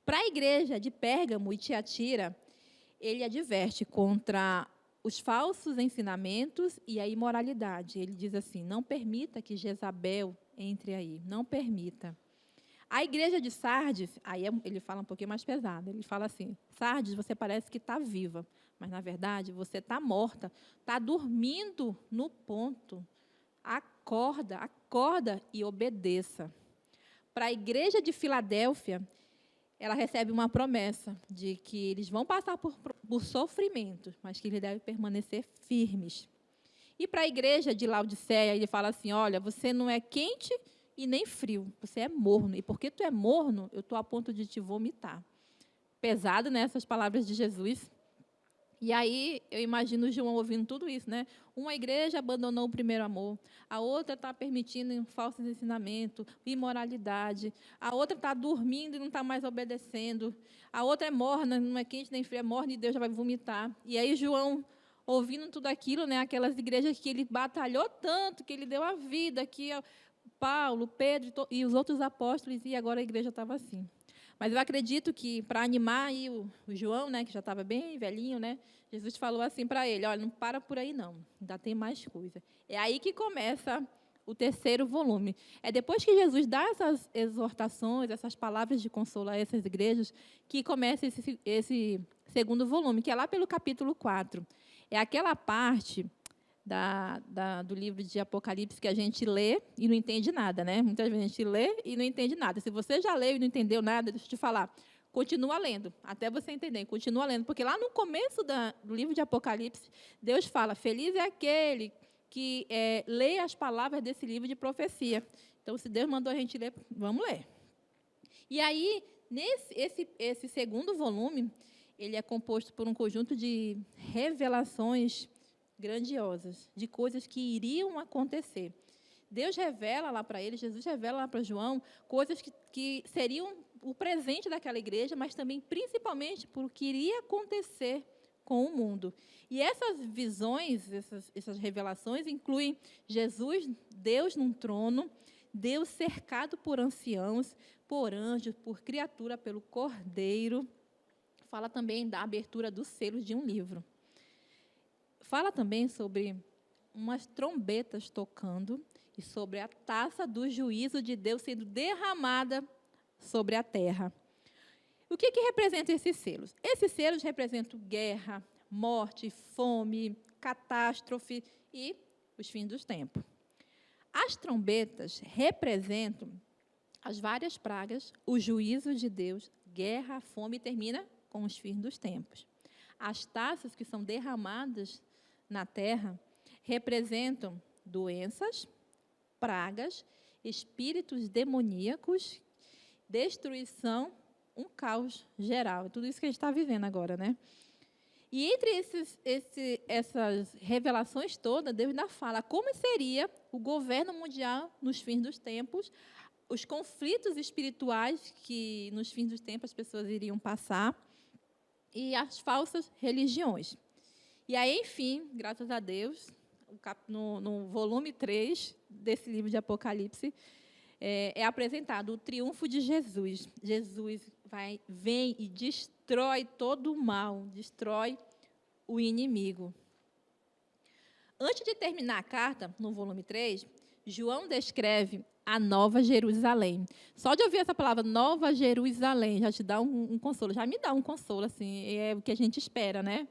Para a igreja de Pérgamo e Tiatira, ele adverte contra os falsos ensinamentos e a imoralidade. Ele diz assim: não permita que Jezabel entre aí, não permita. A igreja de Sardes, aí ele fala um pouquinho mais pesado, ele fala assim: Sardes, você parece que está viva, mas na verdade você está morta, está dormindo no ponto. Acorda, acorda e obedeça. Para a igreja de Filadélfia, ela recebe uma promessa de que eles vão passar por sofrimentos, mas que eles devem permanecer firmes. E para a igreja de Laodiceia, ele fala assim: olha, você não é quente e nem frio, você é morno. E porque tu é morno, eu estou a ponto de te vomitar. Pesado, né, essas palavras de Jesus. E aí, eu imagino João ouvindo tudo isso, né? Uma igreja abandonou o primeiro amor, a outra está permitindo falsos ensinamentos, imoralidade, a outra está dormindo e não está mais obedecendo, a outra é morna, não é quente nem fria, é morna e Deus já vai vomitar. E aí, João, ouvindo tudo aquilo, né? Aquelas igrejas que ele batalhou tanto, que ele deu a vida, que Paulo, Pedro e os outros apóstolos, e agora a igreja estava assim. Mas eu acredito que, para animar aí o João, né, que já estava bem velhinho, né, Jesus falou assim para ele: olha, não para por aí não, ainda tem mais coisa. É aí que começa o terceiro volume. É depois que Jesus dá essas exortações, essas palavras de consolo a essas igrejas, que começa esse segundo volume, que é lá pelo capítulo 4. É aquela parte do livro de Apocalipse que a gente lê e não entende nada, né? Muitas vezes a gente lê e não entende nada. Se você já leu e não entendeu nada, deixa eu te falar, continua lendo, até você entender, continua lendo, porque lá no começo do livro de Apocalipse, Deus fala: feliz é aquele que lê as palavras desse livro de profecia. Então, se Deus mandou a gente ler, vamos ler. E aí, esse segundo volume, ele é composto por um conjunto de revelações grandiosas, de coisas que iriam acontecer. Deus revela lá para ele, Jesus revela lá para João, coisas que seriam o presente daquela igreja, mas também, principalmente, por o que iria acontecer com o mundo. E essas visões, essas revelações, incluem Jesus, Deus num trono, Deus cercado por anciãos, por anjos, por criatura, pelo Cordeiro. Fala também da abertura dos selos de um livro. Fala também sobre umas trombetas tocando e sobre a taça do juízo de Deus sendo derramada sobre a terra. O que representam esses selos? Esses selos representam guerra, morte, fome, catástrofe e os fins dos tempos. As trombetas representam as várias pragas, o juízo de Deus, guerra, fome, e termina com os fins dos tempos. As taças que são derramadas na terra representam doenças, pragas, espíritos demoníacos, destruição, um caos geral. É tudo isso que a gente está vivendo agora, né? E entre essas revelações todas, Deus ainda fala como seria o governo mundial nos fins dos tempos, os conflitos espirituais que nos fins dos tempos as pessoas iriam passar e as falsas religiões. E aí, enfim, graças a Deus, no volume 3 desse livro de Apocalipse, é apresentado o triunfo de Jesus. Jesus vem e destrói todo o mal, destrói o inimigo. Antes de terminar a carta, no volume 3, João descreve a Nova Jerusalém. Só de ouvir essa palavra, Nova Jerusalém, já te dá um consolo, já me dá um consolo, assim, é o que a gente espera, né?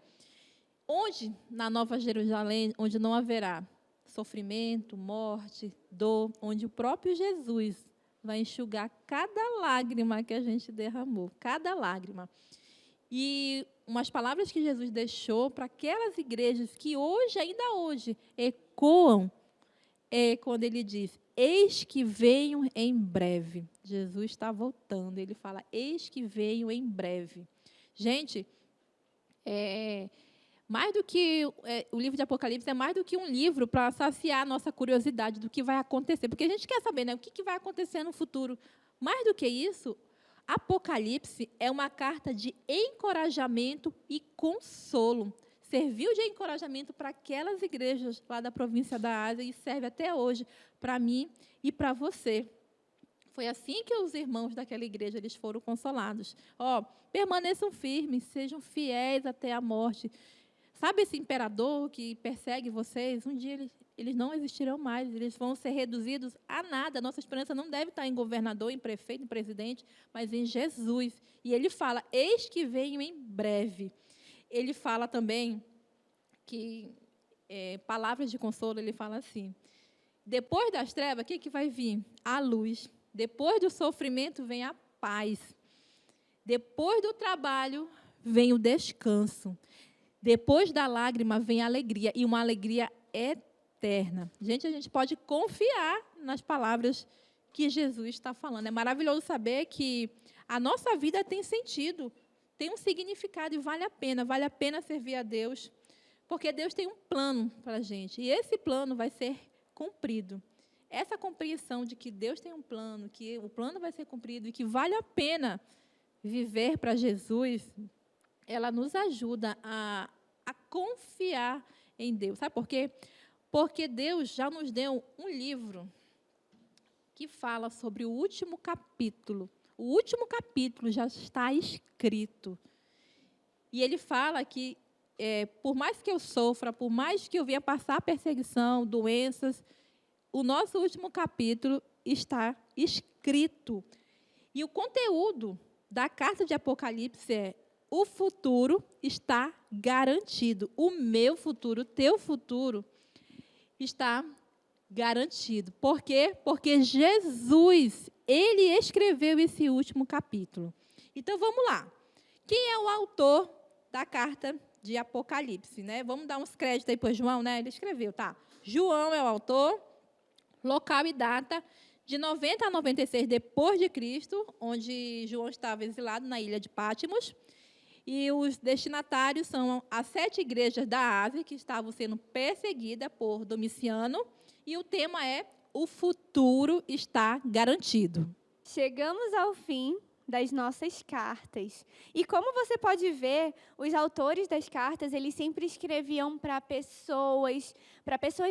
Onde, na Nova Jerusalém, onde não haverá sofrimento, morte, dor, onde o próprio Jesus vai enxugar cada lágrima que a gente derramou, cada lágrima. E umas palavras que Jesus deixou para aquelas igrejas que hoje, ainda hoje, ecoam, quando ele diz: eis que venho em breve. Jesus está voltando, ele fala: eis que venho em breve. Gente, mais do que o livro de Apocalipse é mais do que um livro para saciar a nossa curiosidade do que vai acontecer. Porque a gente quer saber, né, o que vai acontecer no futuro. Mais do que isso, Apocalipse é uma carta de encorajamento e consolo. Serviu de encorajamento para aquelas igrejas lá da província da Ásia e serve até hoje para mim e para você. Foi assim que os irmãos daquela igreja eles foram consolados. Permaneçam firmes, sejam fiéis até a morte. Sabe esse imperador que persegue vocês? Um dia eles não existirão mais, eles vão ser reduzidos a nada. Nossa esperança não deve estar em governador, em prefeito, em presidente, mas em Jesus. E ele fala, eis que venho em breve. Ele fala também que, palavras de consolo, ele fala assim, depois das trevas, o que vai vir? A luz. Depois do sofrimento, vem a paz. Depois do trabalho, vem o descanso. Depois da lágrima, vem a alegria, e uma alegria eterna. Gente, a gente pode confiar nas palavras que Jesus está falando. É maravilhoso saber que a nossa vida tem sentido, tem um significado e vale a pena servir a Deus, porque Deus tem um plano para a gente, e esse plano vai ser cumprido. Essa compreensão de que Deus tem um plano, que o plano vai ser cumprido e que vale a pena viver para Jesus, ela nos ajuda a confiar em Deus. Sabe por quê? Porque Deus já nos deu um livro que fala sobre o último capítulo. O último capítulo já está escrito. E ele fala que, por mais que eu sofra, por mais que eu venha passar perseguição, doenças, o nosso último capítulo está escrito. E o conteúdo da carta de Apocalipse é: o futuro está garantido. O meu futuro, o teu futuro está garantido. Por quê? Porque Jesus, ele escreveu esse último capítulo. Então, vamos lá. Quem é o autor da carta de Apocalipse, né? Vamos dar uns créditos aí para João, né? Ele escreveu, tá? João é o autor, local e data de 90 a 96 depois de Cristo, onde João estava exilado na ilha de Patmos. E os destinatários são as 7 igrejas da Ásia que estavam sendo perseguidas por Domiciano. E o tema é: o futuro está garantido. Chegamos ao fim das nossas cartas. E como você pode ver, os autores das cartas, eles sempre escreviam para pessoas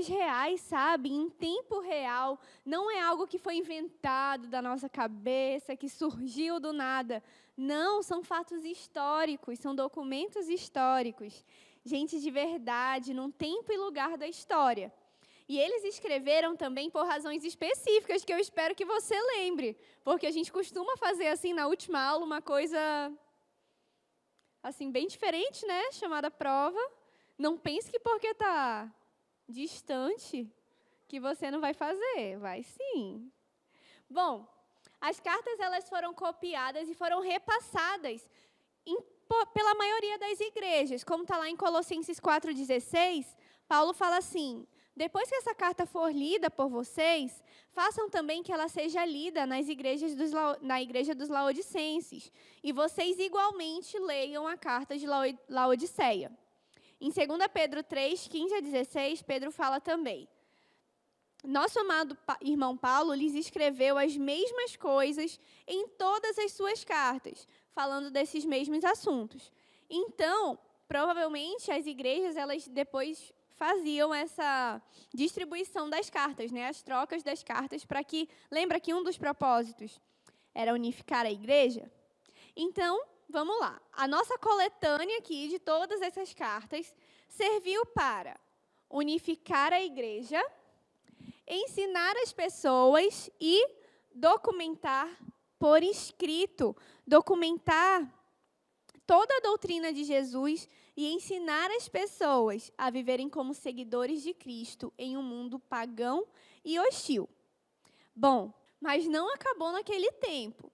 reais, sabe? Em tempo real. Não é algo que foi inventado da nossa cabeça, que surgiu do nada. Não, são fatos históricos, são documentos históricos. Gente de verdade, num tempo e lugar da história. E eles escreveram também por razões específicas, que eu espero que você lembre. Porque a gente costuma fazer assim na última aula uma coisa assim bem diferente, né? Chamada prova. Não pense que porque está distante que você não vai fazer. Vai sim. Bom, as cartas elas foram copiadas e foram repassadas pela maioria das igrejas. Como está lá em Colossenses 4,16, Paulo fala assim: depois que essa carta for lida por vocês, façam também que ela seja lida na igreja dos Laodicenses. E vocês igualmente leiam a carta de Laodiceia. Em 2 Pedro 3, 15 a 16, Pedro fala também: nosso amado irmão Paulo lhes escreveu as mesmas coisas em todas as suas cartas, falando desses mesmos assuntos. Então, provavelmente, as igrejas, elas depois faziam essa distribuição das cartas, né? As trocas das cartas, para que... Lembra que um dos propósitos era unificar a igreja? Então, vamos lá. A nossa coletânea aqui de todas essas cartas serviu para unificar a igreja, ensinar as pessoas e documentar por escrito, documentar toda a doutrina de Jesus e ensinar as pessoas a viverem como seguidores de Cristo em um mundo pagão e hostil. Bom, mas não acabou naquele tempo.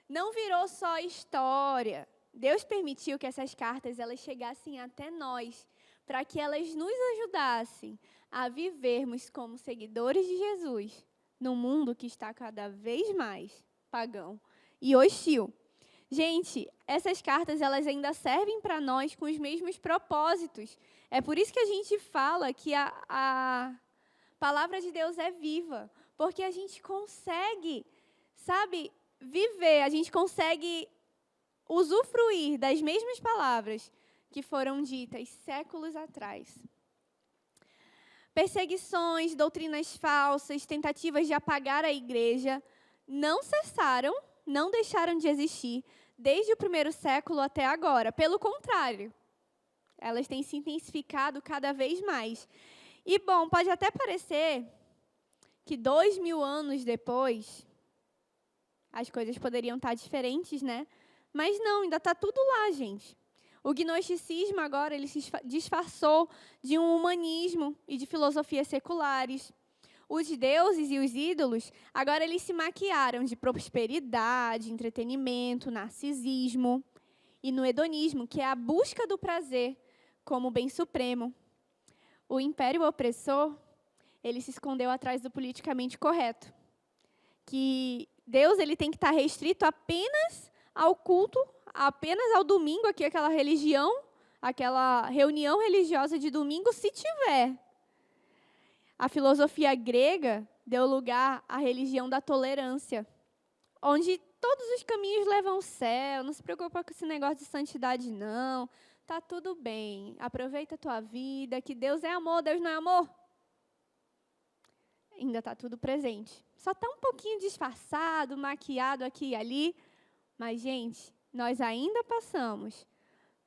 Não virou só história. Deus permitiu que essas cartas elas chegassem até nós, para que elas nos ajudassem a vivermos como seguidores de Jesus num mundo que está cada vez mais pagão e hostil. Gente, essas cartas elas ainda servem para nós com os mesmos propósitos. É por isso que a gente fala que a palavra de Deus é viva, porque a gente consegue, sabe, viver, a gente consegue usufruir das mesmas palavras que foram ditas séculos atrás. Perseguições, doutrinas falsas, tentativas de apagar a igreja não cessaram, não deixaram de existir desde o primeiro século até agora. Pelo contrário, elas têm se intensificado cada vez mais. E, bom, pode até parecer que 2000 anos depois, as coisas poderiam estar diferentes, né? Mas não, ainda está tudo lá, gente. O gnosticismo agora ele se disfarçou de um humanismo e de filosofias seculares. Os deuses e os ídolos, agora eles se maquiaram de prosperidade, entretenimento, narcisismo e no hedonismo, que é a busca do prazer como bem supremo. O império opressor, ele se escondeu atrás do politicamente correto. Que Deus ele tem que estar restrito apenas ao culto, apenas ao domingo, aqui aquela religião, aquela reunião religiosa de domingo, se tiver. A filosofia grega deu lugar à religião da tolerância, onde todos os caminhos levam ao céu, não se preocupa com esse negócio de santidade, não. Tá tudo bem, aproveita a tua vida, que Deus é amor, Deus não é amor. Ainda está tudo presente. Só está um pouquinho disfarçado, maquiado aqui e ali, mas, gente, nós ainda passamos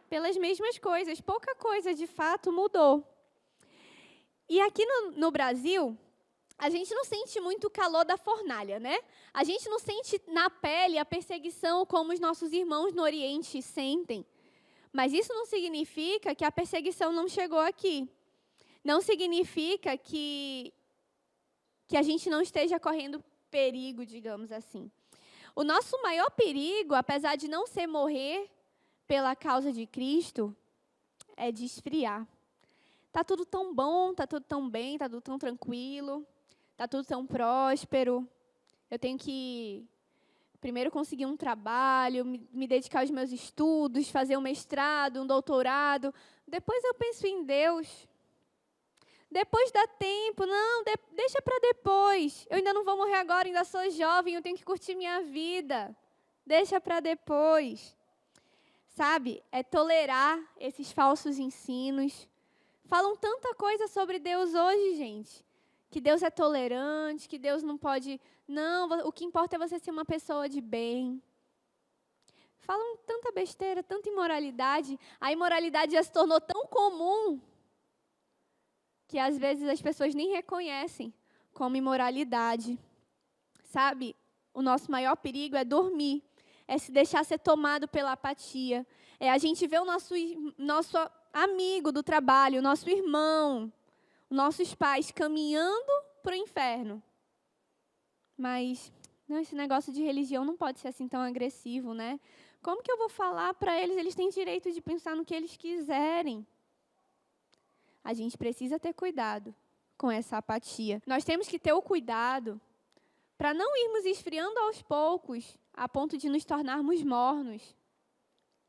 pelas mesmas coisas, pouca coisa de fato mudou. E aqui no Brasil, a gente não sente muito o calor da fornalha, né? A gente não sente na pele a perseguição como os nossos irmãos no Oriente sentem. Mas isso não significa que a perseguição não chegou aqui. Não significa que a gente não esteja correndo perigo, digamos assim. O nosso maior perigo, apesar de não ser morrer pela causa de Cristo, é de esfriar. Está tudo tão bom, está tudo tão bem, está tudo tão tranquilo, está tudo tão próspero. Eu tenho que primeiro conseguir um trabalho, me dedicar aos meus estudos, fazer um mestrado, um doutorado. Depois eu penso em Deus. Depois dá tempo, não, deixa para depois. Eu ainda não vou morrer agora, ainda sou jovem, eu tenho que curtir minha vida. Deixa para depois. Sabe, é tolerar esses falsos ensinos. Falam tanta coisa sobre Deus hoje, gente. Que Deus é tolerante, que Deus não pode... Não, o que importa é você ser uma pessoa de bem. Falam tanta besteira, tanta imoralidade. A imoralidade já se tornou tão comum que às vezes as pessoas nem reconhecem como imoralidade. Sabe, o nosso maior perigo é dormir, é se deixar ser tomado pela apatia. É a gente ver o nosso amigo do trabalho, o nosso irmão, nossos pais caminhando para o inferno. Mas não, esse negócio de religião não pode ser assim tão agressivo, né? Como que eu vou falar para eles? Eles têm direito de pensar no que eles quiserem. A gente precisa ter cuidado com essa apatia. Nós temos que ter o cuidado para não irmos esfriando aos poucos, a ponto de nos tornarmos mornos,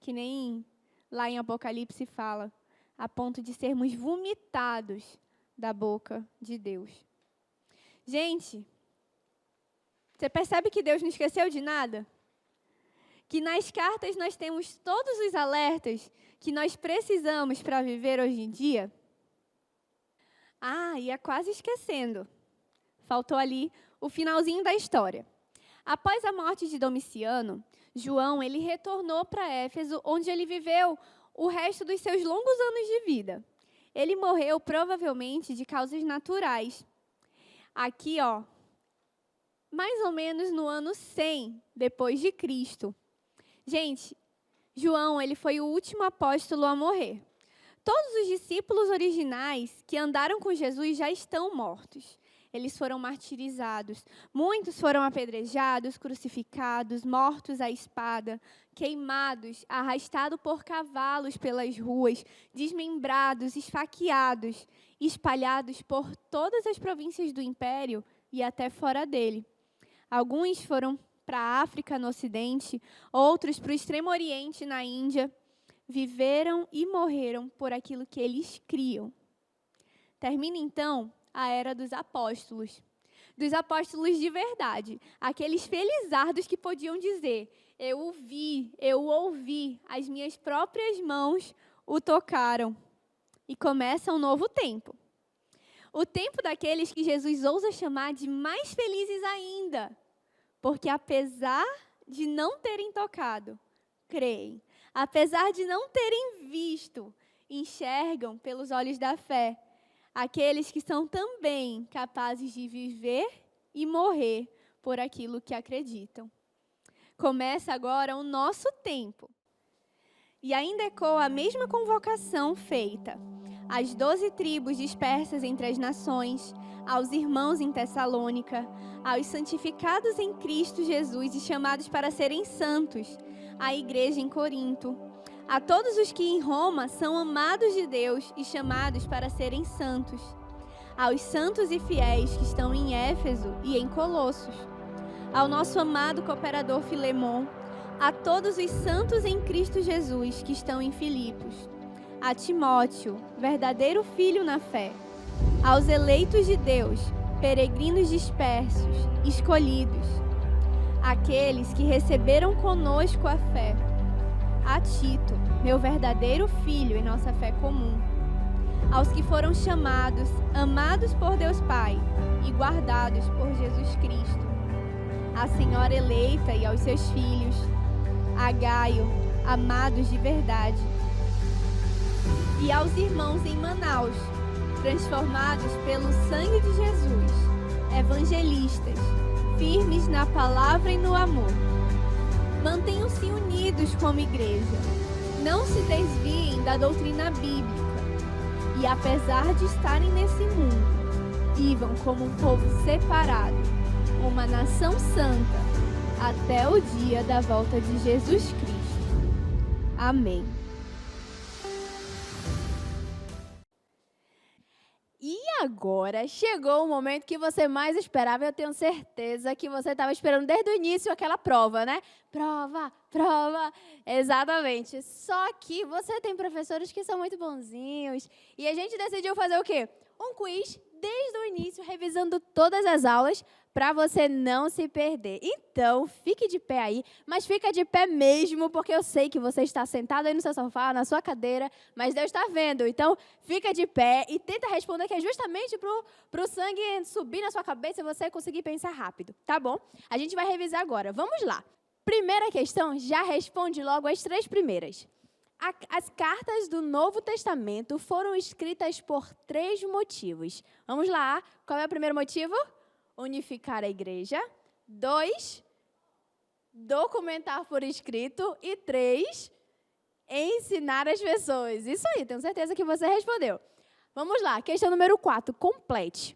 que nem lá em Apocalipse fala, a ponto de sermos vomitados da boca de Deus. Gente, você percebe que Deus não esqueceu de nada? Que nas cartas nós temos todos os alertas que nós precisamos para viver hoje em dia? Ia quase esquecendo. Faltou ali o finalzinho da história. Após a morte de Domiciano, João ele retornou para Éfeso, onde ele viveu o resto dos seus longos anos de vida. Ele morreu provavelmente de causas naturais. Aqui, mais ou menos no ano 100 depois de Cristo. Gente, João ele foi o último apóstolo a morrer. Todos os discípulos originais que andaram com Jesus já estão mortos. Eles foram martirizados. Muitos foram apedrejados, crucificados, mortos à espada, queimados, arrastados por cavalos pelas ruas, desmembrados, esfaqueados, espalhados por todas as províncias do império e até fora dele. Alguns foram para a África, no Ocidente, outros para o Extremo Oriente, na Índia, viveram e morreram por aquilo que eles criam. Termina, então, a era dos apóstolos de verdade, aqueles felizardos que podiam dizer: eu ouvi, as minhas próprias mãos o tocaram. E começa um novo tempo. O tempo daqueles que Jesus ousa chamar de mais felizes ainda, porque apesar de não terem tocado, creem. Apesar de não terem visto, enxergam pelos olhos da fé. Aqueles que são também capazes de viver e morrer por aquilo que acreditam. Começa agora o nosso tempo. E ainda ecoa a mesma convocação feita às 12 tribos dispersas entre as nações, aos irmãos em Tessalônica, aos santificados em Cristo Jesus e chamados para serem santos, à igreja em Corinto, a todos os que em Roma são amados de Deus e chamados para serem santos, aos santos e fiéis que estão em Éfeso e em Colossos, ao nosso amado cooperador Filemon, a todos os santos em Cristo Jesus que estão em Filipos, a Timóteo, verdadeiro filho na fé, aos eleitos de Deus, peregrinos dispersos, escolhidos, aqueles que receberam conosco a fé, a Tito, meu verdadeiro filho em nossa fé comum, aos que foram chamados, amados por Deus Pai e guardados por Jesus Cristo, à Senhora eleita e aos seus filhos, a Gaio, amados de verdade, e aos irmãos em Manaus, transformados pelo sangue de Jesus, evangelistas, firmes na palavra e no amor. Mantenham-se unidos como igreja, não se desviem da doutrina bíblica e, apesar de estarem nesse mundo, vivam como um povo separado, uma nação santa, até o dia da volta de Jesus Cristo. Amém. E agora chegou o momento que você mais esperava. Eu tenho certeza que você estava esperando desde o início aquela prova, né? Prova, prova. Exatamente. Só que você tem professores que são muito bonzinhos. E a gente decidiu fazer o quê? Um quiz desde o início, revisando todas as aulas, para você não se perder. Então, fique de pé aí, mas fica de pé mesmo, porque eu sei que você está sentado aí no seu sofá, na sua cadeira, mas Deus está vendo. Então, fica de pé e tenta responder, que é justamente para o sangue subir na sua cabeça e você conseguir pensar rápido, tá bom? A gente vai revisar agora. Vamos lá. Primeira questão, já responde logo as 3 primeiras. As cartas do Novo Testamento foram escritas por 3 motivos. Vamos lá. Qual é o primeiro motivo? Unificar a igreja. 2, documentar por escrito. E 3, ensinar as pessoas. Isso aí, tenho certeza que você respondeu. Vamos lá, questão número 4, complete.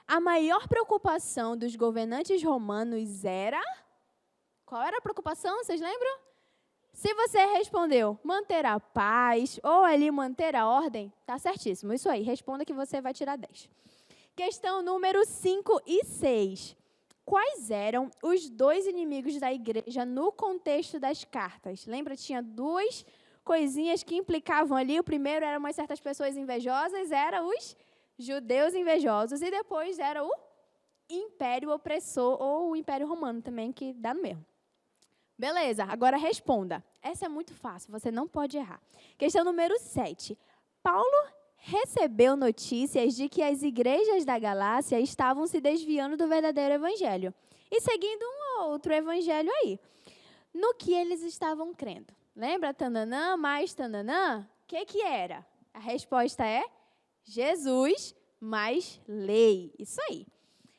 A maior preocupação dos governantes romanos era... Qual era a preocupação, vocês lembram? Se você respondeu manter a paz ou ali manter a ordem, tá certíssimo. Isso aí, responda que você vai tirar 10. Questão número 5 e 6. Quais eram os 2 inimigos da igreja no contexto das cartas? Lembra, tinha 2 coisinhas que implicavam ali. O primeiro eram umas certas pessoas invejosas, eram os judeus invejosos. E depois era o império opressor ou o império romano também, que dá no mesmo. Beleza, agora responda. Essa é muito fácil, você não pode errar. Questão número 7. Paulo recebeu notícias de que as igrejas da Galácia estavam se desviando do verdadeiro evangelho e seguindo um outro evangelho aí. No que eles estavam crendo? Lembra? Tananã mais tananã? O que era? A resposta é Jesus mais lei. Isso aí.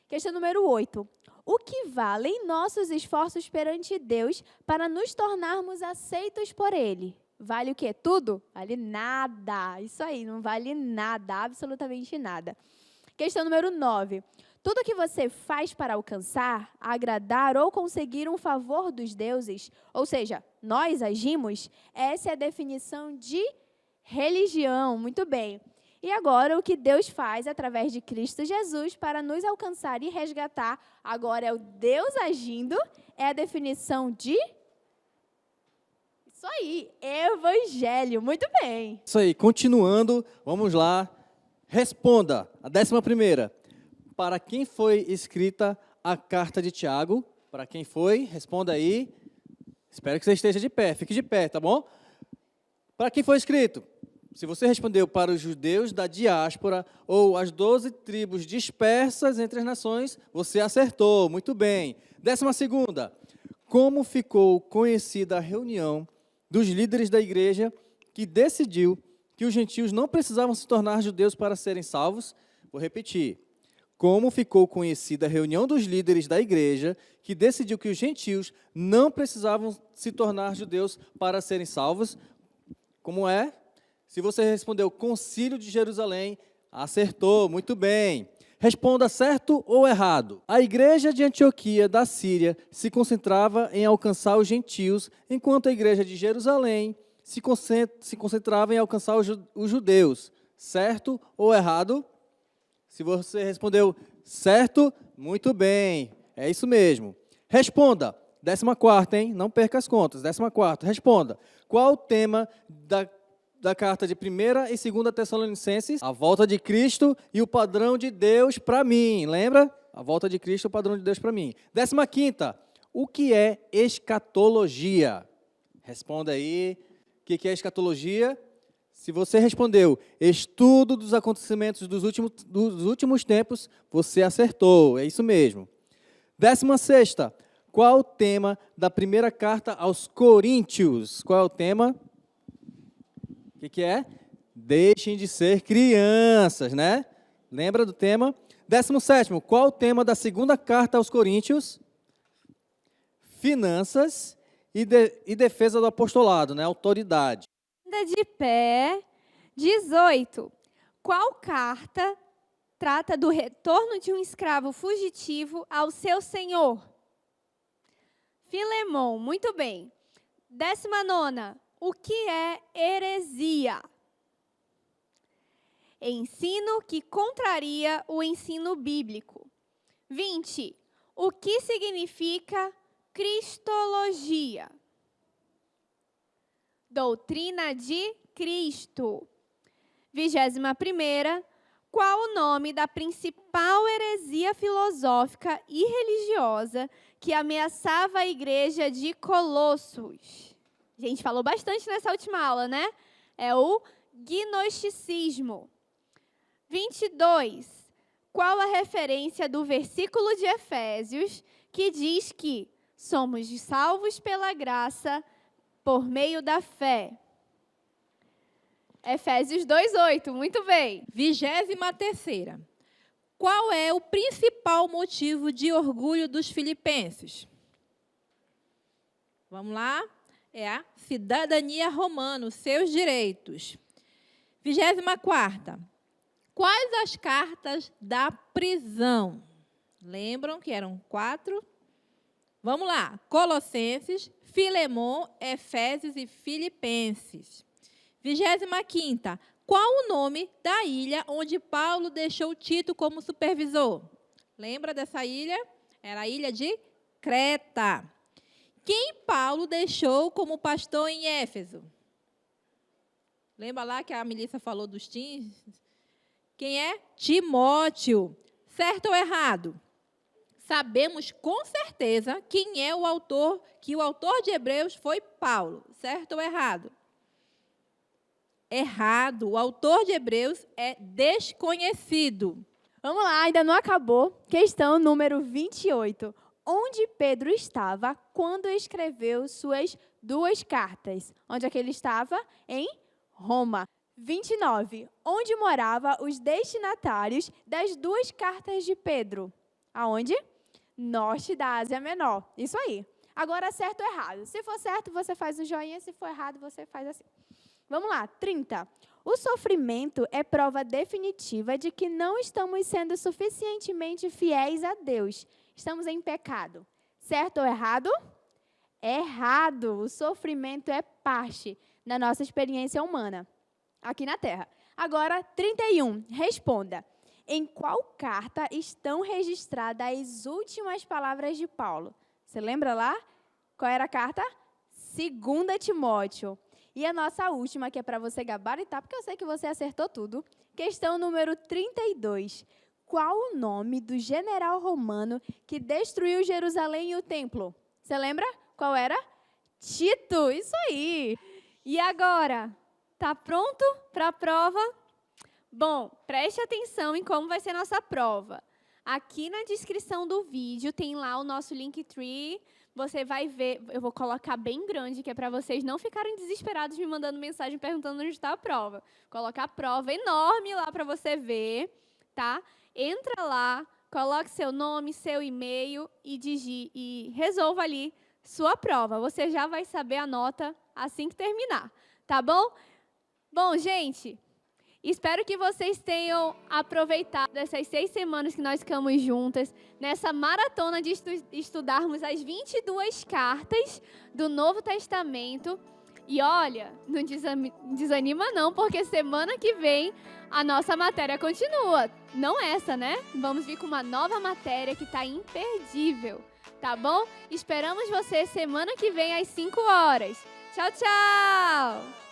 Questão número 8. O que valem nossos esforços perante Deus para nos tornarmos aceitos por Ele? Vale o quê? Tudo? Vale nada. Isso aí, não vale nada, absolutamente nada. Questão número 9. Tudo que você faz para alcançar, agradar ou conseguir um favor dos deuses, ou seja, nós agimos, essa é a definição de religião. Muito bem. E agora, o que Deus faz através de Cristo Jesus para nos alcançar e resgatar, agora é o Deus agindo, é a definição de... Isso aí, evangelho. Muito bem. Isso aí, continuando, vamos lá. Responda, a 11ª. Para quem foi escrita a carta de Tiago? Para quem foi? Responda aí. Espero que você esteja de pé, fique de pé, tá bom? Para quem foi escrito? Se você respondeu para os judeus da diáspora ou as 12 tribos dispersas entre as nações, você acertou, muito bem. 12ª. Como ficou conhecida a reunião dos líderes da igreja que decidiu que os gentios não precisavam se tornar judeus para serem salvos? Vou repetir. Como ficou conhecida a reunião dos líderes da igreja que decidiu que os gentios não precisavam se tornar judeus para serem salvos? Como é? Se você respondeu Concílio de Jerusalém, acertou, muito bem. Responda certo ou errado. A igreja de Antioquia da Síria se concentrava em alcançar os gentios, enquanto a igreja de Jerusalém se concentrava em alcançar os judeus. Certo ou errado? Se você respondeu certo, muito bem. É isso mesmo. Responda. 14ª, hein? Não perca as contas. 14ª. Responda. Qual o tema da carta de 1ª e 2ª Tessalonicenses? A volta de Cristo e o padrão de Deus para mim. Lembra? A volta de Cristo e o padrão de Deus para mim. 15ª. O que é escatologia? Responda aí. O que é escatologia? Se você respondeu estudo dos acontecimentos dos últimos tempos, você acertou. É isso mesmo. 16ª. Qual o tema da primeira carta aos Coríntios? Qual é o tema? O que é? Deixem de ser crianças, né? Lembra do tema? 17º. Qual o tema da segunda carta aos Coríntios? Finanças e defesa do apostolado, né? Autoridade. Ainda de pé. 18. Qual carta trata do retorno de um escravo fugitivo ao seu senhor? Filemão, muito bem. 19ª. O que é heresia? Ensino que contraria o ensino bíblico. 20. O que significa cristologia? Doutrina de Cristo. 21ª. Qual o nome da principal heresia filosófica e religiosa que ameaçava a igreja de Colossos? A gente falou bastante nessa última aula, né? É o gnosticismo. 22. Qual a referência do versículo de Efésios que diz que somos salvos pela graça por meio da fé? Efésios 2:8, muito bem. 23ª. Qual é o principal motivo de orgulho dos filipenses? Vamos lá? É a cidadania romana, os seus direitos. 24ª. Quais as cartas da prisão? Lembram que eram 4? Vamos lá. Colossenses, Filemão, Efésios e Filipenses. 25ª. Qual o nome da ilha onde Paulo deixou Tito como supervisor? Lembra dessa ilha? Era a ilha de Creta. Quem Paulo deixou como pastor em Éfeso? Lembra lá que a Melissa falou dos teens? Quem é? Timóteo. Certo ou errado? Sabemos com certeza quem é o autor, que o autor de Hebreus foi Paulo. Certo ou errado? Errado. O autor de Hebreus é desconhecido. Vamos lá, ainda não acabou. Questão número 28. Onde Pedro estava quando escreveu suas 2 cartas? Onde é que ele estava? Em Roma. 29. Onde moravam os destinatários das 2 cartas de Pedro? Aonde? Norte da Ásia Menor. Isso aí. Agora, certo ou errado? Se for certo, você faz um joinha. Se for errado, você faz assim. Vamos lá. 30. O sofrimento é prova definitiva de que não estamos sendo suficientemente fiéis a Deus. Estamos em pecado. Certo ou errado? Errado. O sofrimento é parte da nossa experiência humana aqui na Terra. Agora, 31. Responda. Em qual carta estão registradas as últimas palavras de Paulo? Você lembra lá? Qual era a carta? 2 Timóteo. E a nossa última, que é para você gabaritar, porque eu sei que você acertou tudo. Questão número 32. Qual o nome do general romano que destruiu Jerusalém e o templo? Você lembra? Qual era? Tito, isso aí. E agora? Tá pronto para a prova? Bom, preste atenção em como vai ser a nossa prova. Aqui na descrição do vídeo tem lá o nosso Linktree. Você vai ver, eu vou colocar bem grande, que é para vocês não ficarem desesperados me mandando mensagem perguntando onde está a prova. Colocar a prova enorme lá para você ver, tá? Entra lá, coloque seu nome, seu e-mail e resolva ali sua prova. Você já vai saber a nota assim que terminar, tá bom? Bom, gente, espero que vocês tenham aproveitado essas 6 semanas que nós ficamos juntas, nessa maratona de estudarmos as 22 cartas do Novo Testamento. E olha, não desanima não, porque semana que vem a nossa matéria continua. Não essa, né? Vamos vir com uma nova matéria que está imperdível, tá bom? Esperamos você semana que vem às 5 horas. Tchau, tchau!